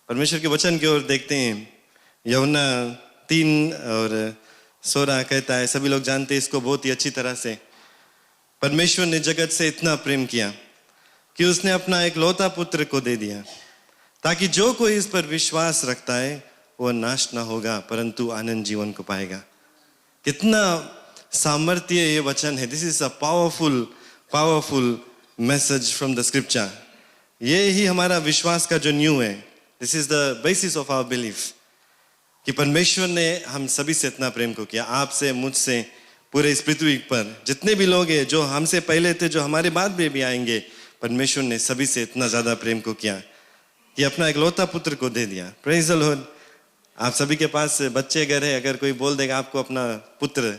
परमेश्वर के वचन की ओर देखते हैं। यूहन्ना 3:16 कहता है, सभी लोग जानते हैं इसको बहुत ही अच्छी तरह से, परमेश्वर ने जगत से इतना प्रेम किया कि उसने अपना एक लौता पुत्र को दे दिया, ताकि जो कोई इस पर विश्वास रखता है वह नाश ना होगा परंतु आनंद जीवन को पाएगा। कितना सामर्थ्य ये वचन है। This is a powerful message from the scripture. ये ही हमारा विश्वास का जो न्यू है। This is the basis of our belief कि परमेश्वर ने हम सभी से इतना प्रेम को किया, आपसे, मुझसे, पूरे इस पृथ्वी पर जितने भी लोग हैं, जो हमसे पहले थे, जो हमारे बाद में भी आएंगे, परमेश्वर ने सभी से इतना ज्यादा प्रेम को किया कि अपना एक लौता पुत्र को दे दिया। Praise the Lord. आप सभी के पास बच्चे अगर है, अगर कोई बोल देगा आपको अपना पुत्र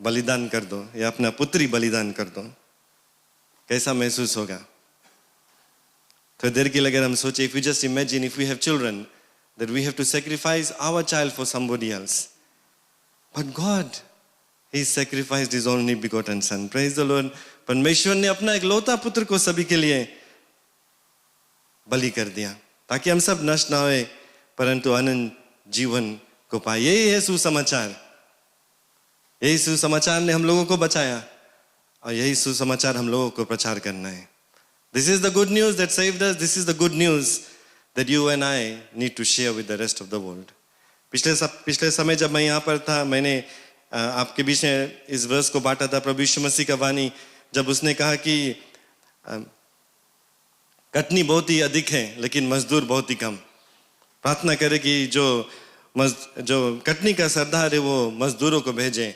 बलिदान कर दो या अपना पुत्री बलिदान कर दो, कैसा महसूस होगा? थोड़ी देर के लिए अगर हम सोचे, if you just imagine, if we have children, that we have to sacrifice our child for somebody else, but God, He sacrificed His only begotten Son. Praise the Lord. परमेश्वर ने अपना एक लौता पुत्र को सभी के लिए बलि कर दिया, ताकि हम सब नष्ट ना होए परंतु अनंत जीवन को पाए। यही है सुसमाचार। यही सुसमाचार ने हम लोगों को बचाया और यही सुसमाचार हम लोगों को प्रचार करना है। This is the good news that saved us. This is the good news that you and I need to share with the rest of the world. पिछले समय जब मैं यहाँ पर था, मैंने आपके बीच में इस वर्स को बांटा था, प्रभु यीशु मसीह का वाणी, जब उसने कहा कि कटनी बहुत ही अधिक है लेकिन मजदूर बहुत ही कम। प्रार्थना करें कि जो कटनी का सरदार है वो मजदूरों को भेजे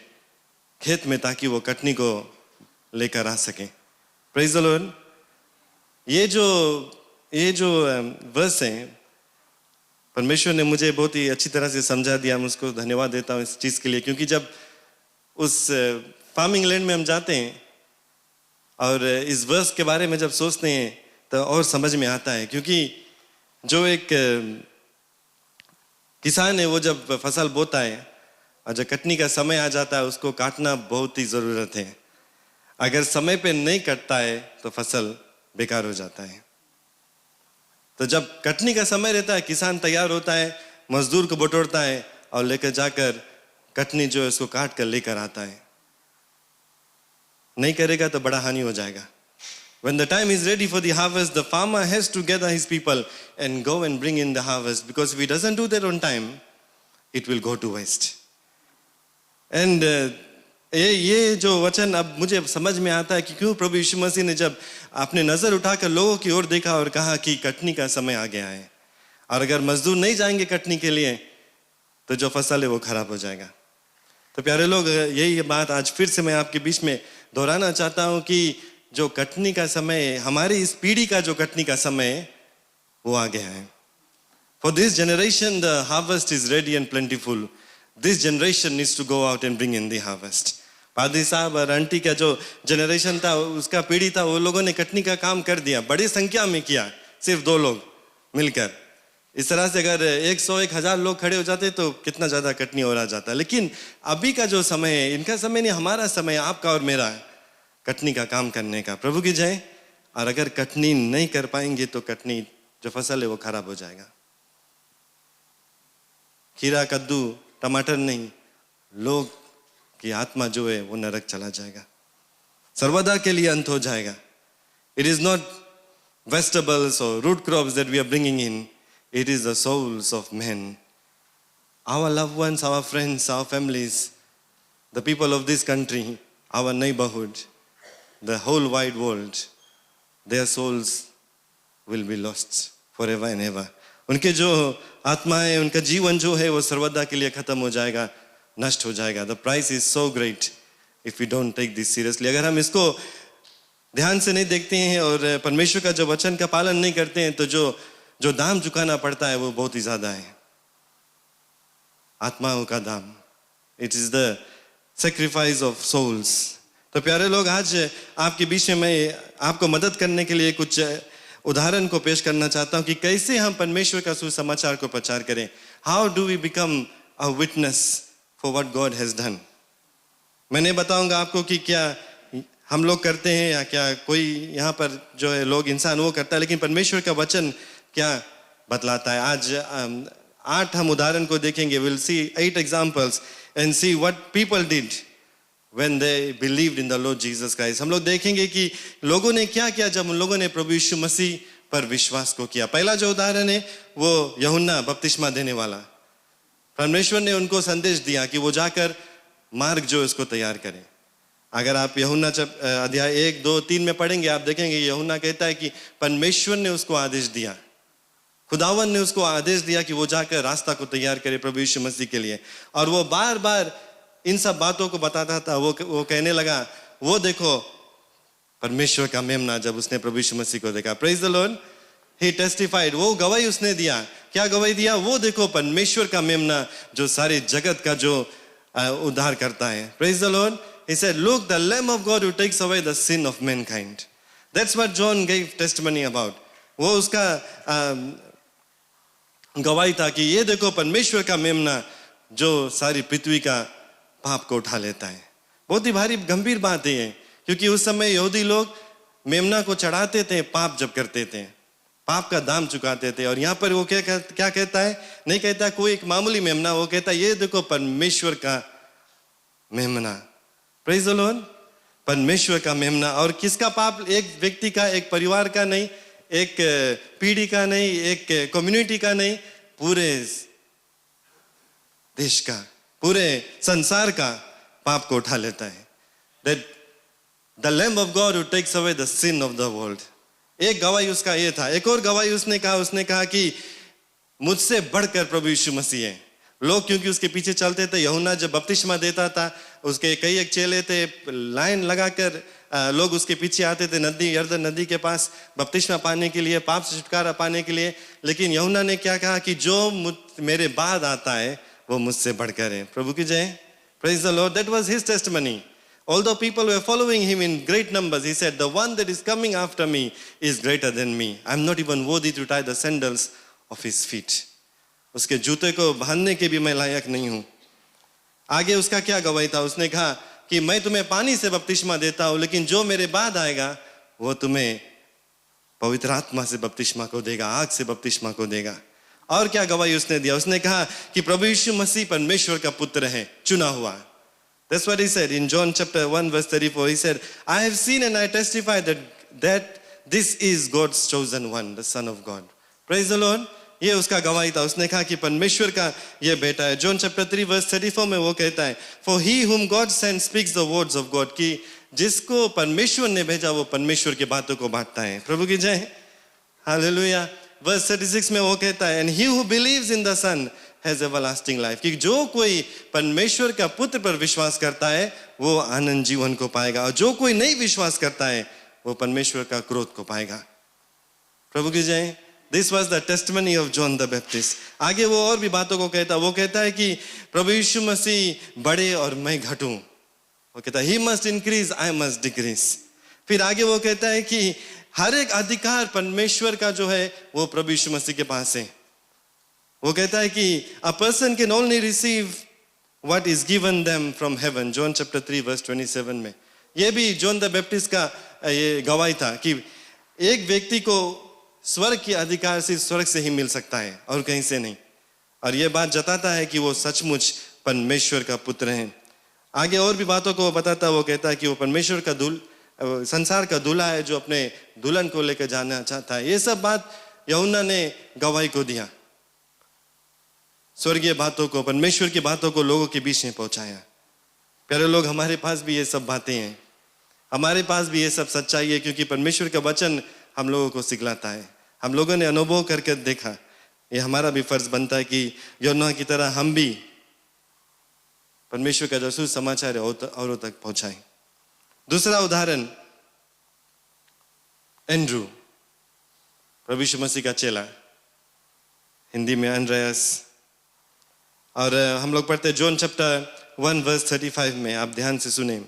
खेत में, ताकि वो कटनी को लेकर आ सके। Praise the Lord. ये जो वर्स है, परमेश्वर ने मुझे बहुत ही अच्छी तरह से समझा दिया। मैं उसको धन्यवाद देता हूँ इस चीज़ के लिए, क्योंकि जब उस फार्मिंग लैंड में हम जाते हैं और इस वर्स के बारे में जब सोचते हैं तो और समझ में आता है। क्योंकि जो एक किसान है, वो जब फसल बोता है और जब कटनी का समय आ जाता है, उसको काटना बहुत ही ज़रूरत है। अगर समय पे नहीं कटता है तो फसल बेकार हो जाता है। तो जब कटनी का समय रहता है, किसान तैयार होता है, मजदूर को बटोरता है और लेकर जाकर कटनी जो है उसको काट कर लेकर आता है। नहीं करेगा तो बड़ा हानि हो जाएगा। When the time is ready for the harvest, the farmer has to gather his people and go and bring in the harvest, because if he doesn't do that on time, it will go to waste. And ये जो वचन अब मुझे समझ में आता है कि क्यों प्रभु यीशु मसीह ने जब अपने नजर उठाकर लोगों की ओर देखा और कहा कि कटनी का समय आ गया है, और अगर मजदूर नहीं जाएंगे कटनी के लिए तो जो फसल है वो खराब हो जाएगा। तो प्यारे लोग, यही बात आज फिर से मैं आपके बीच में दोहराना चाहता हूँ कि जो कटनी का समय, हमारी इस पीढ़ी का जो कटनी का समय वो आ गया है। For this generation the harvest is ready and plentiful. This generation needs to go out and bring in the harvest. पादरी साहब और आंटी का जो जनरेशन था, उसका पीढ़ी था, वो लोगों ने कटनी का काम कर दिया, बड़ी संख्या में किया, सिर्फ 2 लोग मिलकर। इस तरह से अगर 100-1000 लोग खड़े हो जाते तो कितना ज्यादा कटनी हो रहा जाता। लेकिन अभी का जो समय है, इनका समय नहीं, हमारा समय, आपका और मेरा है कटनी का काम करने का। प्रभु की जय। और अगर कटनी नहीं कर पाएंगे तो कटनी जो फसल है वो खराब हो जाएगा। खीरा, कद्दू, टमाटर नहीं, लोग की आत्मा जो है वो नरक चला जाएगा, सर्वदा के लिए अंत हो जाएगा। It is not vegetables or root crops that we are bringing in. It is the souls of men. Our loved ones, our friends, our families, the people of this country, our neighborhood, the whole wide world, their souls will be lost forever and ever. उनके जो आत्माएं, उनका जीवन जो है वो सर्वदा के लिए खत्म हो जाएगा, नष्ट हो जाएगा। The price is so great if we don't take this seriously. अगर हम इसको ध्यान से नहीं देखते हैं और परमेश्वर का जो वचन का पालन नहीं करते हैं तो जो दाम चुकाना पड़ता है वो बहुत ही ज्यादा है, आत्माओं का दाम। It is the sacrifice of souls. तो प्यारे लोग, आज आपके बीच में मैं आपको मदद करने के लिए कुछ उदाहरण को पेश करना चाहता हूं कि कैसे हम परमेश्वर का सुसमाचार को प्रचार करें। How do we become a witness for what God has done? मैं नहीं बताऊंगा आपको कि क्या हम लोग करते हैं या क्या कोई यहाँ पर जो है लोग इंसान वो करता है, लेकिन परमेश्वर का वचन क्या बतलाता है। आज 8 हम उदाहरण को देखेंगे। Will see 8 examples and see what people did when they believed in the Lord Jesus Christ. हम लोग देखेंगे कि लोगों ने क्या किया जब उन लोगों ने प्रभु यीशु मसीह पर विश्वास को किया। पहला जो उदाहरण है वो यूहन्ना बपतिस्मा देने वाला। परमेश्वर ने उनको संदेश दिया कि वो जाकर मार्ग जो इसको तैयार करें। अगर आप यूहन्ना अध्याय 1, 2, 3 में पढ़ेंगे, आप देखेंगे यूहन्ना कहता है कि परमेश्वर ने उसको आदेश दिया, खुदावन ने उसको आदेश दिया कि वो जाकर रास्ता को तैयार करे प्रभु यीशु मसीह के लिए। और वो बार बार इन सब बातों को बताता था। वो कहने लगा, वो देखो परमेश्वर का मेमना। जब उसने प्रभु यीशु मसीह को देखा, praise the Lord, he testified, वो गवाही उसने दिया। क्या गवाही दिया? वो देखो परमेश्वर का मेमना जो सारे जगत का जो उद्धार करता है। Praise the Lord. He said, look, the Lamb of God who takes away the sin of mankind. That's what John gave testimony about. वो उसका गवाही था कि ये देखो परमेश्वर का मेमना जो सारी पृथ्वी का पाप को उठा लेता है। बहुत ही भारी गंभीर बात है, क्योंकि उस समय यहूदी लोग मेमना को चढ़ाते थे पाप जब करते थे, पाप का दाम चुकाते थे। और यहाँ पर वो क्या कहता है? नहीं कहता कोई एक मामूली मेमना, वो कहता ये देखो परमेश्वर का मेमना। Praise the Lord. परमेश्वर का मेमना। और किसका पाप? एक व्यक्ति का, एक परिवार का नहीं, एक पीढ़ी का नहीं, एक कम्युनिटी का नहीं, पूरे देश का, पूरे संसार का पाप को उठा लेता है। That the Lamb of God who takes away the sin of the world. एक गवाही उसका ये था। एक और गवाही उसने कहा कि मुझसे बढ़कर प्रभु यीशु मसीह है। लोग क्योंकि उसके पीछे चलते थे। यूहन्ना जब बपतिस्मा देता था, उसके कई एक चेले थे, लाइन लगाकर लोग उसके पीछे आते थे नदी, यरदन नदी के पास बपतिस्मा पाने के लिए, पाप से छुटकारा पाने के लिए। लेकिन यूहन्ना ने क्या कहा कि जो मेरे बाद आता है वो मुझसे बढ़कर है। प्रभु की जय। Praise the Lord. That was his testimony. Although people were following him in great numbers, he said, the one that is coming after me is greater than me. I'm not even worthy to tie the sandals of his feet. उसके जूते को बांधने के भी मैं लायक नहीं हूं। आगे उसका क्या गवाही था? उसने कहा कि मैं तुम्हें पानी से बपतिस्मा देता हूं, लेकिन जो मेरे बाद आएगा वो तुम्हें पवित्र आत्मा से बपतिस्मा को देगा, आग से बपतिस्मा को देगा। और क्या गवाही उसने दिया? उसने कहा कि प्रभु यीशु मसीह परमेश्वर का पुत्र है, चुना हुआ। That's what he said in John chapter 1 verse 34. He said, I have seen and I testify that this is God's chosen one, the Son of God. Praise the Lord. ये उसका गवाही था। उसने कहा कि परमेश्वर का ये बेटा है। John chapter 3 verse 34 में वो कहता है, For he whom God sent speaks the words of God. कि जिसको परमेश्वर ने भेजा वो परमेश्वर की बातों को बांटता है। प्रभु की जय। हालेलुया। Verse 36 में वो कहता है, And he who believes in the Son has everlasting life. कि जो कोई परमेश्वर का पुत्र पर विश्वास करता है वो आनंद जीवन को पाएगा, और जो कोई नहीं विश्वास करता है वो परमेश्वर का क्रोध को पाएगा। प्रभु की जय। This was the testimony of John the Baptist. आगे वो और भी बातों को कहता है। वो कहता है कि प्रभु यीशु मसीह बढ़े और मैं घटूं। वो कहता है He must increase, I must decrease. फिर आगे वो कहता है कि हर एक अधिकार परमेश्वर का जो है वो प्रभु यीशु मसीह के पास है। वो कहता है कि a person can only receive what is given them from heaven. John chapter 3 verse 27 में ये भी जॉन द बैप्टिस्ट का ये गवाही था कि एक व्यक्ति को स्वर्ग की अधिकार सिर्फ स्वर्ग से ही मिल सकता है और कहीं से नहीं। और ये बात जताता है कि वो सचमुच परमेश्वर का पुत्र है। आगे और भी बातों को बताता, वो कहता है कि वो परमेश्वर का संसार का दूल्हा है जो अपने दुल्हन को लेकर जाना चाहता है। ये सब बात यूहन्ना ने गवाही को दिया। स्वर्गीय बातों को, परमेश्वर की बातों को लोगों के बीच में पहुंचाया। प्यारे लोग, हमारे पास भी ये सब बातें हैं, हमारे पास भी ये सब सच्चाई है, क्योंकि परमेश्वर का वचन हम लोगों को सिखलाता है। हम लोगों ने अनुभव करके देखा। ये हमारा भी फर्ज बनता है कि यूहन्ना की तरह हम भी परमेश्वर का जो समाचार है औरों तक पहुंचाएं। दूसरा उदाहरण, एंड्रू, प्रभु यीशु मसीह का चेला, हिंदी में अंद्रयास। और हम लोग पढ़ते हैं जॉन चैप्टर 1 वर्स 35 में। आप ध्यान से सुने।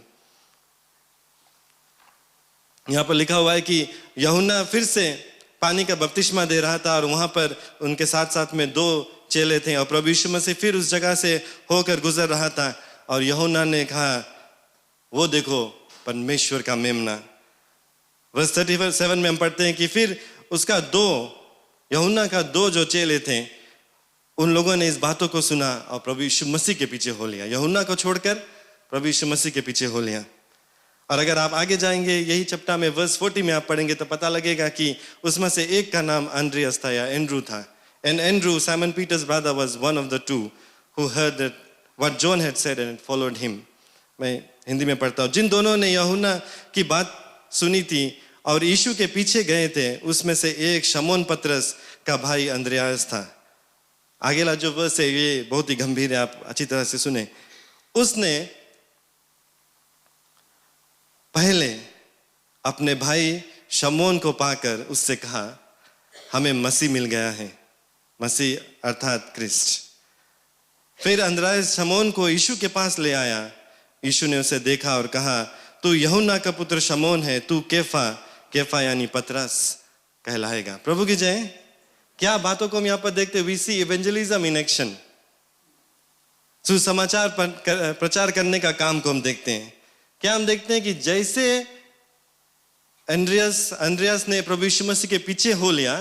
यहाँ पर लिखा हुआ है कि यूहन्ना फिर से पानी का बपतिस्मा दे रहा था और वहां पर उनके साथ साथ में 2 चेले थे, और प्रभु यीशु मसीह फिर उस जगह से होकर गुजर रहा था। और यूहन्ना ने कहा, वो देखो परमेश्वर का मेमना। वर्स 37 में हम पढ़ते हैं कि फिर उसका 2 यूहन्ना का दो जो चेले थे उन लोगों ने इस बातों को सुना और प्रभु यीशु मसीह के पीछे हो लिया। यूहन्ना को छोड़कर प्रभु यीशु मसीह के पीछे हो लिया। और अगर आप आगे जाएंगे यही चैप्टर में वर्स 40 में आप पढ़ेंगे तो पता लगेगा कि उसमें से एक का नाम एंड्रियस था या एंड्रू था। And Andrew, Simon Peter's brother, was one of the two who heard what John had said and followed him. मैं हिंदी में पढ़ता हूँ। जिन दोनों ने यूहन्ना की बात सुनी थी और यीशु के पीछे गए थे उसमें से एक शमौन पतरस का भाई अंद्रयास था। आगेला जो वर्स है ये बहुत ही गंभीर है, आप अच्छी तरह से सुने। उसने पहले अपने भाई शमौन को पाकर उससे कहा, हमें मसीह मिल गया है, मसीह अर्थात क्रिस्ट। फिर अंद्रयास शमौन को यीशु के पास ले आया। यीशु ने उसे देखा और कहा, तू यूहन्ना का पुत्र शमौन है, तू केफा, केफा यानी पतरस कहलाएगा। प्रभु की जय। क्या बातों को हम यहाँ पर देखते हैं, we see evangelism in action. सुसमाचार प्रचार करने का काम को हम देखते हैं। क्या हम देखते हैं कि जैसे अंद्रयास ने प्रभु यीशु मसीह के पीछे हो लिया,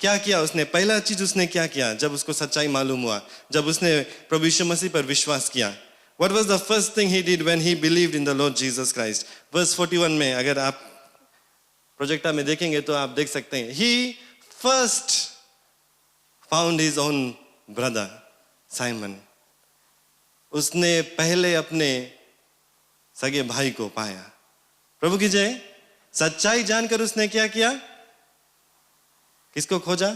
क्या किया उसने? पहला चीज उसने क्या किया जब उसको सच्चाई मालूम हुआ, जब उसने प्रभु यीशु मसीह पर विश्वास किया? What was the first thing he did when he believed in the Lord Jesus Christ? Verse 41 में अगर आप प्रोजेक्टर में देखेंगे तो आप देख सकते हैं, he first found his own brother Simon. उसने पहले अपने सगे भाई को पाया। प्रभु की जय। सच्चाई जानकर उसने क्या किया? किसको खोजा?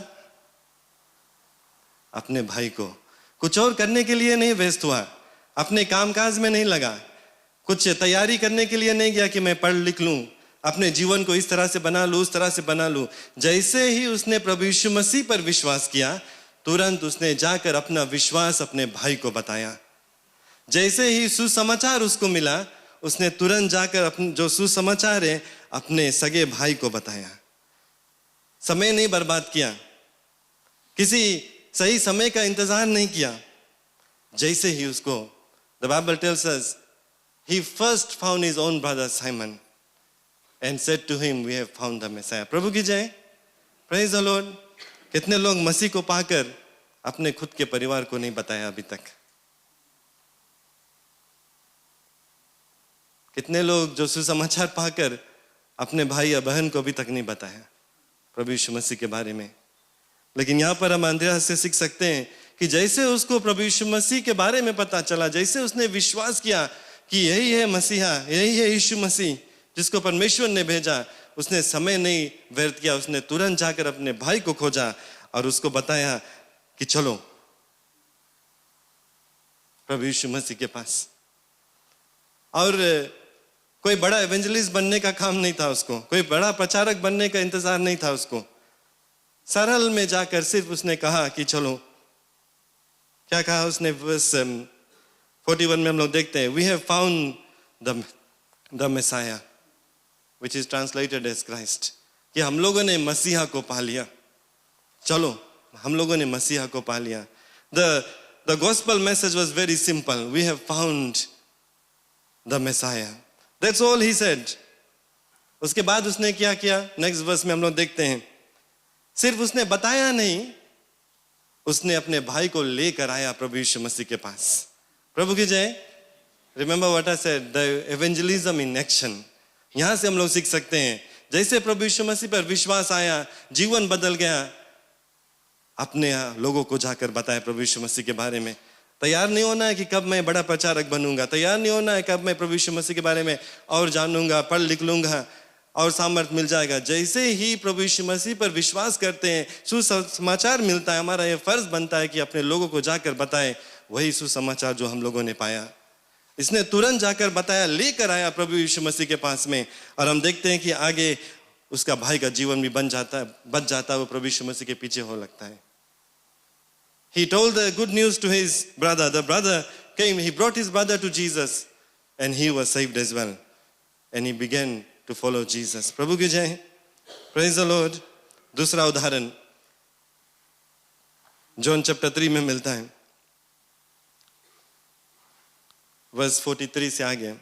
अपने भाई को। कुछ और करने के लिए नहीं व्यस्त हुआ, अपने कामकाज में नहीं लगा, कुछ तैयारी करने के लिए नहीं गया कि मैं पढ़ लिख लूं, अपने जीवन को इस तरह से बना लूं, उस तरह से बना लूं। जैसे ही उसने प्रभु यीशु मसीह पर विश्वास किया, तुरंत उसने जाकर अपना विश्वास अपने भाई को बताया। जैसे ही सुसमाचार उसको मिला, उसने तुरंत जाकर अपने जो सुसमाचार है अपने सगे भाई को बताया। समय नहीं बर्बाद किया, किसी सही समय का इंतजार नहीं किया। जैसे ही उसको, the Bible tells us, he first found his own brother Simon and said to him, we have found the Messiah. प्रभु की जय। Praise the Lord। कितने लोग मसीह को पाकर अपने खुद के परिवार को नहीं बताया अभी तक? कितने लोग जो सुसमाचार पाकर अपने भाई या बहन को अभी तक नहीं बताया प्रभु यीशु मसीह के बारे में? लेकिन यहाँ पर हम अंद्रयास से सीख सकते हैं कि जैसे उसको प्रभु यीशु मसीह के बारे में पता चला, जैसे उसने विश्वास किया कि यही है मसीहा, यही है यीशु मसीह जिसको परमेश्वर ने भेजा, उसने समय नहीं व्यर्थ किया। उसने तुरंत जाकर अपने भाई को खोजा और उसको बताया कि चलो प्रभु यीशु मसीह के पास। और कोई बड़ा एवेंजलिस्ट बनने का काम नहीं था उसको, कोई बड़ा प्रचारक बनने का इंतजार नहीं था उसको। सरल में जाकर सिर्फ उसने कहा कि चलो। क्या कहा उसने? वर्स 41 में हम लोग देखते हैं, we have found the messiah which is translated as Christ, कि हम लोगों ने मसीहा को पा लिया। चलो हम लोगों ने मसीहा को पा लिया। The gospel message was very simple, we have found the messiah, that's all he said. उसके बाद उसने क्या किया? नेक्स्ट वर्स में हम लोग देखते हैं, सिर्फ उसने बताया नहीं, उसने अपने भाई को लेकर आया प्रभु यीशु मसीह के पास। प्रभु की जय। Remember what I said, the evangelism in action. यहां से हम लोग सीख सकते हैं, जैसे प्रभु यीशु मसीह पर विश्वास आया, जीवन बदल गया, अपने लोगों को जाकर बताया प्रभु यीशु मसीह के बारे में। तैयार नहीं होना है कि कब मैं बड़ा प्रचारक बनूंगा, तैयार नहीं होना है कब मैं प्रभु यीशु मसीह के बारे में और जानूंगा, पढ़ लिख लूंगा और सामर्थ मिल जाएगा। जैसे ही प्रभु यीशु मसीह पर विश्वास करते हैं, सुसमाचार मिलता है, हमारा यह फर्ज बनता है कि अपने लोगों को जाकर बताएं वही सुसमाचार जो हम लोगों ने पाया। इसने तुरंत जाकर बताया, लेकर आया प्रभु यीशु मसीह के पास में। और हम देखते हैं कि आगे उसका भाई का जीवन भी बच जाता है, वो प्रभु यीशु मसीह के पीछे हो लगता है। He told the good news to his brother. The brother came, he brought his brother to Jesus and he was saved as well. And he began to follow Jesus. प्रभु की जय। Praise the Lord। दूसरा उदाहरण John chapter 3 में मिलता है, verse 43 से आगे।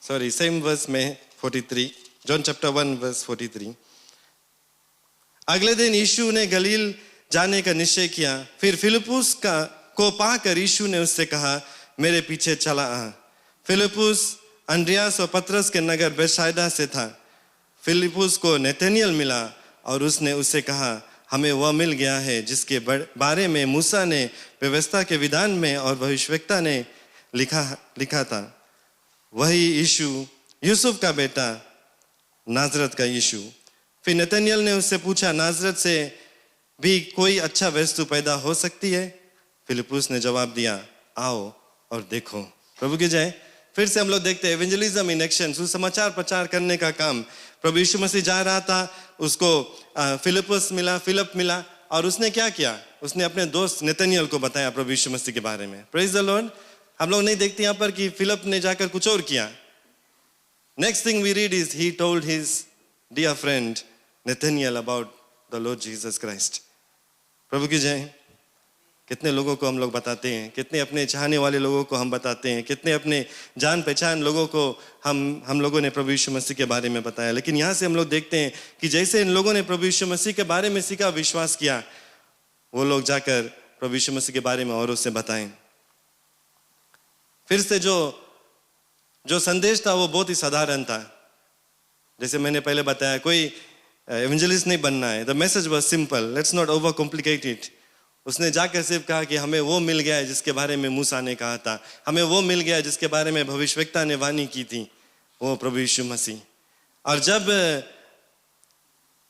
Sorry same verse में 43, जॉन चैप्टर 1 वर्स 43। अगले दिन यीशु ने गलील जाने का निश्चय किया। फिर फिलिप्पुस को पाकर यीशु ने उससे कहा, मेरे पीछे चला आ। फिलिप्पुस अंद्रियास और पतरस के नगर बेथसाइदा से था। फिलिप्पुस को नतनएल मिला और उसने उससे कहा, हमें वह मिल गया है जिसके बारे में मूसा ने व्यवस्था के विधान में और भविष्यवक्ता ने लिखा था, वही यीशु, यूसुफ का बेटा, नाजरत का यीशु। फिर नतनएल ने उससे पूछा, नाजरत से भी कोई अच्छा वस्तु पैदा हो सकती है? फिलिप्पुस ने जवाब दिया, आओ और देखो। प्रभु की जय। फिर से हम लोग देखते हैं एवेंजलिज्म इन एक्शन, सुसमाचार प्रचार करने का काम। प्रभु यीशु मसीह जा रहा था, उसको फिलिप मिला और उसने क्या किया? उसने अपने दोस्त नतनएल को बताया प्रभु यीशु मसीह के बारे में। Praise the Lord. हम लोग नहीं देखते यहाँ पर कि फिलिप ने जाकर कुछ और किया। Next thing we read is he told his dear friend Nathanael about the Lord Jesus Christ. प्रभु की जय। कितने लोगों को हम लोग बताते हैं, कितने अपने चाहने वाले लोगों को हम बताते हैं, कितने अपने जान पहचान लोगों को हम लोगों ने प्रभु यीशु मसीह के बारे में बताया। लेकिन यहाँ से हम लोग देखते हैं कि जैसे इन लोगों ने प्रभु यीशु मसीह के बारे में सीखा, विश्वास किया, वो लोग जाकर प्रभु यीशु मसीह के बारे में औरों से बताएं। फिर से जो संदेश था वो बहुत ही साधारण था। जैसे मैंने पहले बताया, कोई एवेंजलिस्ट नहीं बनना है। The message was simple, let's not over complicate it. उसने जाकर सिर्फ कहा कि हमें वो मिल गया है जिसके बारे में मूसा ने कहा था, हमें वो मिल गया है जिसके बारे में भविष्यवक्ता ने वाणी की थी, वो प्रभु यीशु मसीह। और जब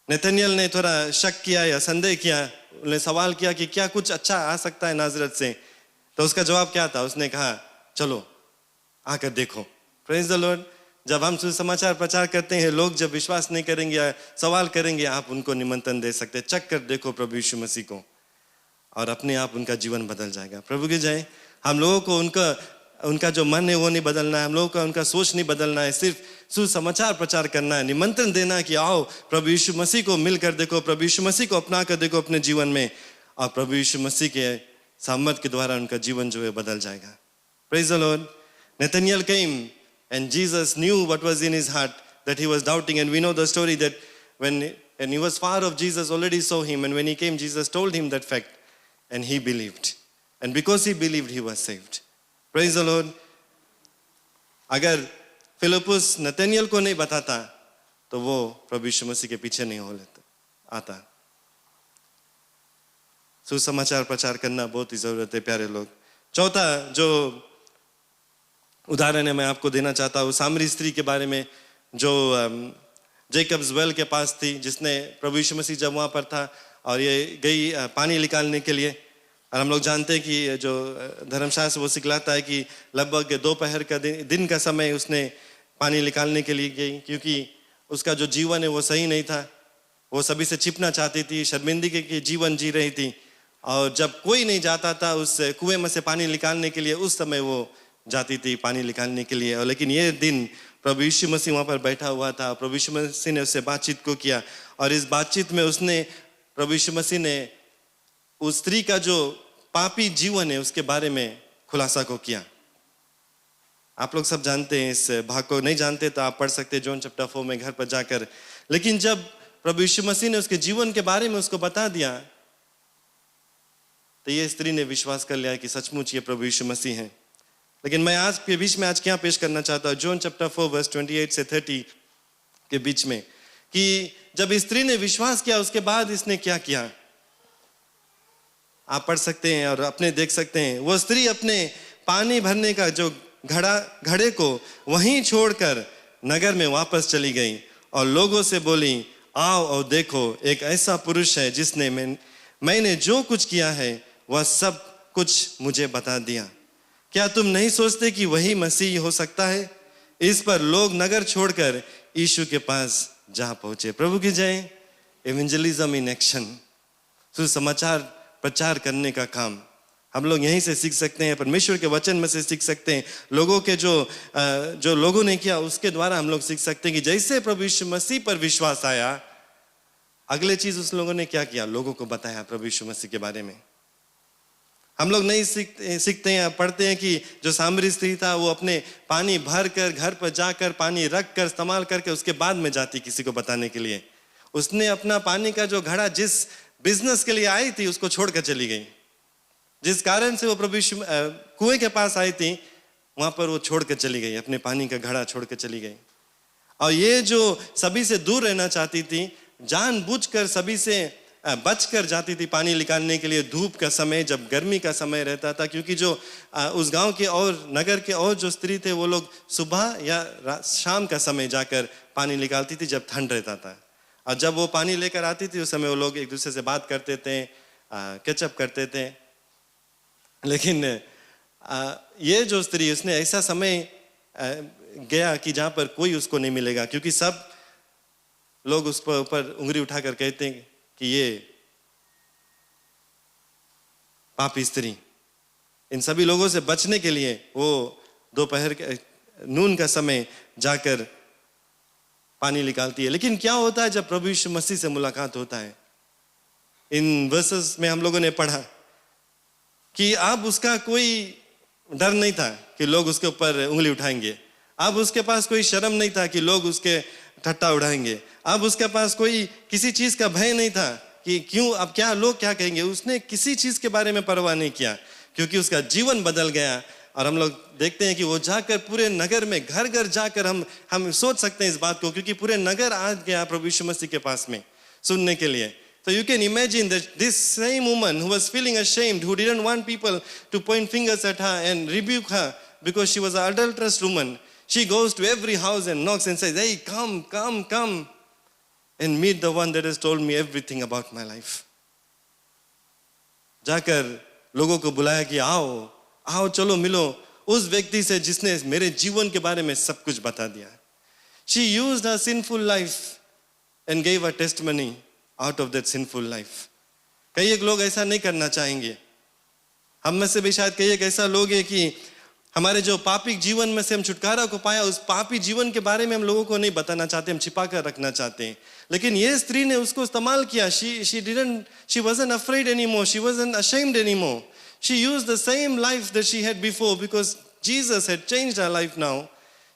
नतनएल ने थोड़ा शक किया या संदेह किया, उन्हें सवाल किया कि क्या कुछ अच्छा आ सकता है नाजरत से, तो उसका जवाब क्या था? उसने कहा, चलो आकर देखो। Praise the Lord. जब हम सुसमाचार प्रचार करते हैं, लोग जब विश्वास नहीं करेंगे या सवाल करेंगे, आप उनको निमंत्रण दे सकते हैं, चख कर देखो प्रभु यीशु मसीह को, और अपने आप उनका जीवन बदल जाएगा। प्रभु की जय। हम लोगों को उनका जो मन है वो नहीं बदलना है, हम लोगों का उनका सोच नहीं बदलना है, सिर्फ सुसमाचार प्रचार करना है, निमंत्रण देना है कि आओ प्रभु यीशु मसीह को मिलकर देखो, प्रभु यीशु मसीह को अपना कर देखो अपने जीवन में, और प्रभु यीशु मसीह के सामर्थ के द्वारा उनका जीवन जो है बदल जाएगा। Praise the Lord. Nathanael came and Jesus knew what was in his heart, that he was doubting, and we know the story that when he was far off, Jesus already saw him, and when he came, Jesus told him that fact, and he believed, and because he believed, he was saved. Praise the Lord. अगर फिलिप्पुस नतनएल को नहीं बताता तो वो प्रभु यीशु मसीह के पीछे नहीं हो आता। सुसमाचार प्रचार करना बहुत ही जरूरत है प्यारे लोग। चौथा जो उदाहरण है मैं आपको देना चाहता हूँ, सामरी स्त्री के बारे में, जो जेकब्स वेल के पास थी, जिसने प्रभु यीशु मसीह जब वहाँ पर था और ये गई पानी निकालने के लिए। और हम लोग जानते हैं कि जो धर्मशास्त्र वो सिखलाता है कि लगभग दोपहर का दिन का समय उसने पानी निकालने के लिए गई, क्योंकि उसका जो जीवन है वो सही नहीं था। वो सभी से छिपना चाहती थी, शर्मिंदगी के जीवन जी रही थी, और जब कोई नहीं जाता था उस कुएं में से पानी निकालने के लिए, उस समय वो जाती थी पानी निकालने के लिए। और लेकिन ये दिन प्रभु यीशु मसीह वहाँ पर बैठा हुआ था, प्रभु यीशु मसीह ने उससे बातचीत को किया, और इस बातचीत में उसने प्रभु यीशु मसीह ने उस स्त्री का जो पापी जीवन है उसके बारे में खुलासा को किया। आप लोग सब जानते हैं इस भाग को, नहीं जानते तो आप पढ़ सकते हैं जॉन चैप्टर 4 में घर पर जाकर। लेकिन जब प्रभु यीशु मसीह ने उसके जीवन के बारे में उसको बता दिया, तो ये स्त्री ने विश्वास कर लिया कि सचमुच ये प्रभु यीशु मसीह है। लेकिन मैं आज के बीच में क्या पेश करना चाहता हूँ, जॉन चैप्टर 4 वर्स 28 से 30 के बीच में, कि जब स्त्री ने विश्वास किया उसके बाद इसने क्या किया, आप पढ़ सकते हैं और अपने देख सकते हैं। वो स्त्री अपने पानी भरने का जो घड़े को वहीं छोड़कर नगर में वापस चली गई और लोगों से बोली, आओ और देखो, एक ऐसा पुरुष है जिसने मैंने जो कुछ किया है वह सब कुछ मुझे बता दिया। क्या तुम नहीं सोचते कि वही मसीह हो सकता है? इस पर लोग नगर छोड़कर यीशु के पास जा पहुंचे। प्रभु की जय। एवेंजलिज्म इन एक्शन, सुसमाचार प्रचार करने का काम हम लोग यहीं से सीख सकते हैं, परमेश्वर के वचन में से सीख सकते हैं, लोगों के जो लोगों ने किया उसके द्वारा हम लोग सीख सकते हैं कि जैसे प्रभु यीशु मसीह पर विश्वास आया, अगले चीज उस लोगों ने क्या किया, लोगों को बताया प्रभु यीशु मसीह के बारे में। हम लोग नहीं सीखते हैं, पढ़ते हैं कि जो सामरी स्त्री था वो अपने पानी भर कर घर पर जाकर पानी रख कर इस्तेमाल करके उसके बाद में जाती किसी को बताने के लिए। उसने अपना पानी का जो घड़ा जिस बिजनेस के लिए आई थी उसको छोड़कर चली गई। जिस कारण से वो प्रभु यीशु कुएं के पास आई थी वहां पर वो छोड़कर चली गई, अपने पानी का घड़ा छोड़कर चली गई। और ये जो सभी से दूर रहना चाहती थी, जानबूझकर सभी से बचकर जाती थी पानी निकालने के लिए, धूप का समय जब गर्मी का समय रहता था, क्योंकि जो उस गांव के और नगर के और जो स्त्री थे वो लोग सुबह या शाम का समय जाकर पानी निकालती थी जब ठंड रहता था। और जब वो पानी लेकर आती थी उस समय वो लोग एक दूसरे से बात करते थे, कैचअप करते थे। लेकिन ये जो स्त्री, उसने ऐसा समय गया कि जहाँ पर कोई उसको नहीं मिलेगा, क्योंकि सब लोग उस पर ऊपर उंगली उठाकर कहते हैं कि ये पापी स्त्री। इन सभी लोगों से बचने के लिए वो दोपहर के नून का समय जाकर पानी निकालती है। लेकिन क्या होता है जब प्रभु यीशु मसीह से मुलाकात होता है? इन वर्सेस में हम लोगों ने पढ़ा कि अब उसका कोई डर नहीं था कि लोग उसके ऊपर उंगली उठाएंगे। अब उसके पास कोई शर्म नहीं था कि लोग उसके ठट्टा उड़ाएंगे। अब उसके पास कोई किसी चीज का भय नहीं था कि क्यों, अब क्या लोग क्या कहेंगे। उसने किसी चीज के बारे में परवाह नहीं किया, क्योंकि उसका जीवन बदल गया। और हम लोग देखते हैं कि वो जाकर पूरे नगर में घर घर जाकर हम सोच सकते हैं इस बात को, क्योंकि पूरे नगर आ गया प्रभु यीशु मसीह के पास में सुनने के लिए। So you can imagine that this same woman who was feeling ashamed, who didn't want people to point fingers at her and rebuke her because she was an adulterous woman, she goes to every house and knocks and says, "Hey, come and meet the one that has told me everything about my life." जाकर लोगों को बुलाया कि आओ चलो मिलो उस व्यक्ति से जिसने मेरे जीवन के बारे में सब कुछ बता दिया। She used her sinful life and gave a testimony out of that sinful life. कई एक लोग ऐसा नहीं करना चाहेंगे। हम में से भी शायद कई एक ऐसा लोग हैं कि हमारे जो पापी जीवन में से हम छुटकारा को पाया, उस पापी जीवन के बारे में हम लोगों को नहीं बताना चाहते, हम छिपा कर रखना चाहते हैं। लेकिन ये स्त्री ने उसको इस्तेमाल किया। She wasn't afraid anymore. She wasn't ashamed anymore. She used the same life that she had before because Jesus had changed her life now.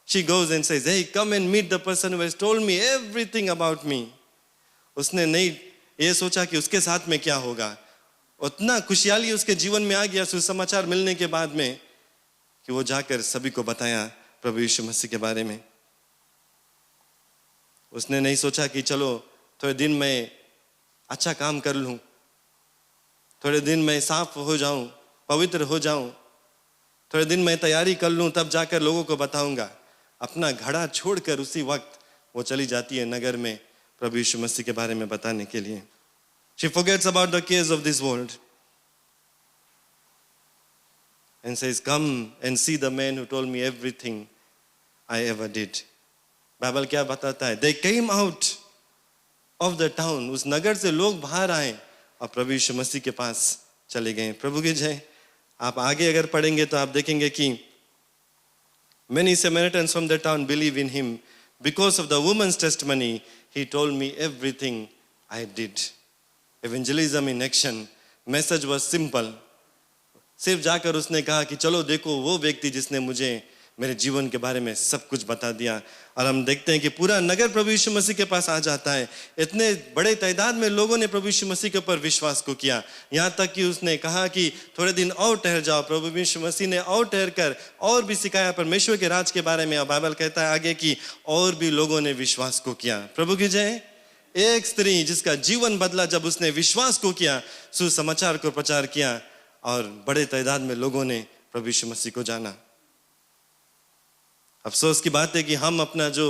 She goes and says, "Hey, come and meet the person who has told me everything about me." उसने नहीं ये सोचा कि उसके साथ में क्या होगा। उतना खुशहाली उसके जीवन में आ गया सुसमाचार मिलने के बाद में कि वो जाकर सभी को बताया प्रभु यीशु मसीह के बारे में। उसने नहीं सोचा कि चलो थोड़े दिन मैं अच्छा काम कर लूं, थोड़े दिन मैं साफ हो जाऊं, पवित्र हो जाऊं, थोड़े दिन मैं तैयारी कर लूं, तब जाकर लोगों को बताऊंगा। अपना घड़ा छोड़कर उसी वक्त वो चली जाती है नगर में प्रभु यीशु मसीह के बारे में बताने के लिए। She forgets about the cares of this world and says, "Come and see the man who told me everything I ever did." Bible क्या बताता है? They came out of the town. उस नगर से लोग बाहर आए और प्रभु यीशु मसीह के पास चले गए। प्रभु की जय। आप आगे अगर पढ़ेंगे तो आप देखेंगे कि many Samaritans from the town believe in him because of the woman's testimony. He told me everything I did. Evangelism in action. Message was simple. सिर्फ जाकर उसने कहा कि चलो देखो वो व्यक्ति जिसने मुझे मेरे जीवन के बारे में सब कुछ बता दिया। और हम देखते हैं कि पूरा नगर प्रभु यीशु मसीह के पास आ जाता है। इतने बड़े तादाद में लोगों ने प्रभु यीशु मसीह के ऊपर विश्वास को किया, यहाँ तक कि उसने कहा कि थोड़े दिन और ठहर जाओ। प्रभु यीशु मसीह ने और ठहर कर और भी सिखाया परमेश्वर के राज के बारे में। और बाइबल कहता है आगे कि और भी लोगों ने विश्वास को किया। प्रभु की जय। एक स्त्री जिसका जीवन बदला जब उसने विश्वास को किया, सुसमाचार को प्रचार किया और बड़े तादाद में लोगों ने प्रभु यीशु मसीह को जाना। अफसोस की बात है कि हम अपना जो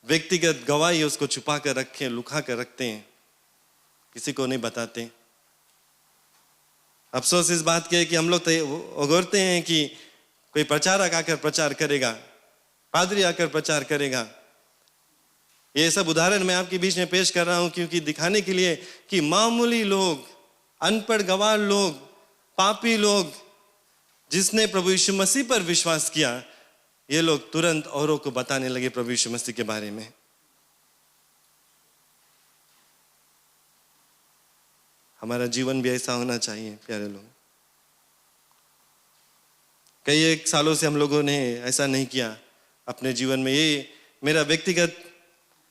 व्यक्तिगत गवाही है उसको छुपा कर रखें, लुका कर रखते हैं, किसी को नहीं बताते। अफसोस इस बात की है कि हम लोग उगरते हैं कि कोई प्रचारक आकर प्रचार करेगा, पादरी आकर प्रचार करेगा। ये सब उदाहरण मैं आपके बीच में पेश कर रहा हूं क्योंकि दिखाने के लिए कि मामूली लोग, अनपढ़ गवार लोग, पापी लोग जिसने प्रभु यीशु मसीह पर विश्वास किया, ये लोग तुरंत औरों को बताने लगे प्रभु यीशु मसीह के बारे में। हमारा जीवन भी ऐसा होना चाहिए प्यारे लोग। कई एक सालों से हम लोगों ने ऐसा नहीं किया अपने जीवन में। ये मेरा व्यक्तिगत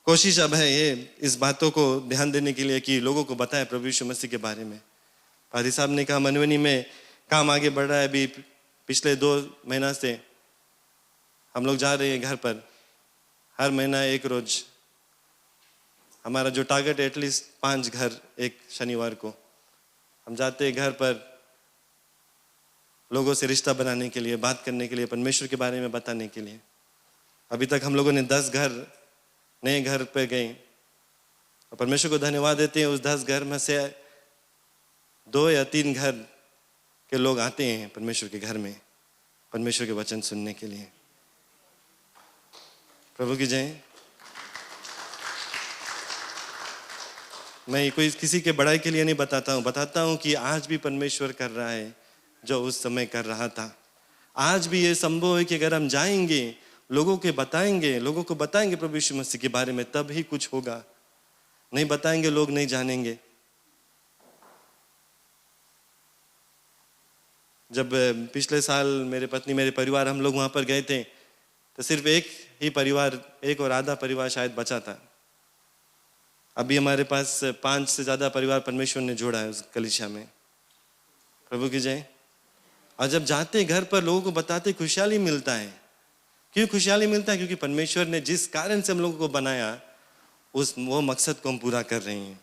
कोशिश अब है ये इस बातों को ध्यान देने के लिए कि लोगों को बताएं प्रभु यीशु मसीह के बारे में। पादी साहब ने कहा मनवनी में काम आगे बढ़ रहा है। अभी पिछले 2 महीना से हम लोग जा रहे हैं घर पर, हर महीना एक रोज। हमारा जो टारगेट है एटलीस्ट 5 घर एक शनिवार को हम जाते हैं घर पर, लोगों से रिश्ता बनाने के लिए, बात करने के लिए, परमेश्वर के बारे में बताने के लिए। अभी तक हम लोगों ने 10 घर नए घर पे गए और परमेश्वर को धन्यवाद देते हैं। उस 10 घर में से 2 या 3 घर के लोग आते हैं परमेश्वर के घर में परमेश्वर के वचन सुनने के लिए। प्रभु की जय। मैं कोई किसी के बड़ाई के लिए नहीं बताता हूँ कि आज भी परमेश्वर कर रहा है जो उस समय कर रहा था। आज भी ये संभव है कि अगर हम जाएंगे, लोगों को बताएंगे प्रभु यीशु मसीह के बारे में, तब ही कुछ होगा। नहीं बताएंगे लोग नहीं जानेंगे। जब पिछले साल मेरे पत्नी मेरे परिवार हम लोग वहां पर गए थे तो सिर्फ एक और आधा परिवार शायद बचा था। अभी हमारे पास 5 से ज्यादा परिवार परमेश्वर ने जोड़ा है उस कलीसिया में। प्रभु की जय। और जब जाते घर पर लोगों को बताते खुशहाली मिलता है। क्यों खुशहाली मिलता है? क्योंकि परमेश्वर ने जिस कारण से हम लोगों को बनाया वो मकसद को हम पूरा कर रहे हैं।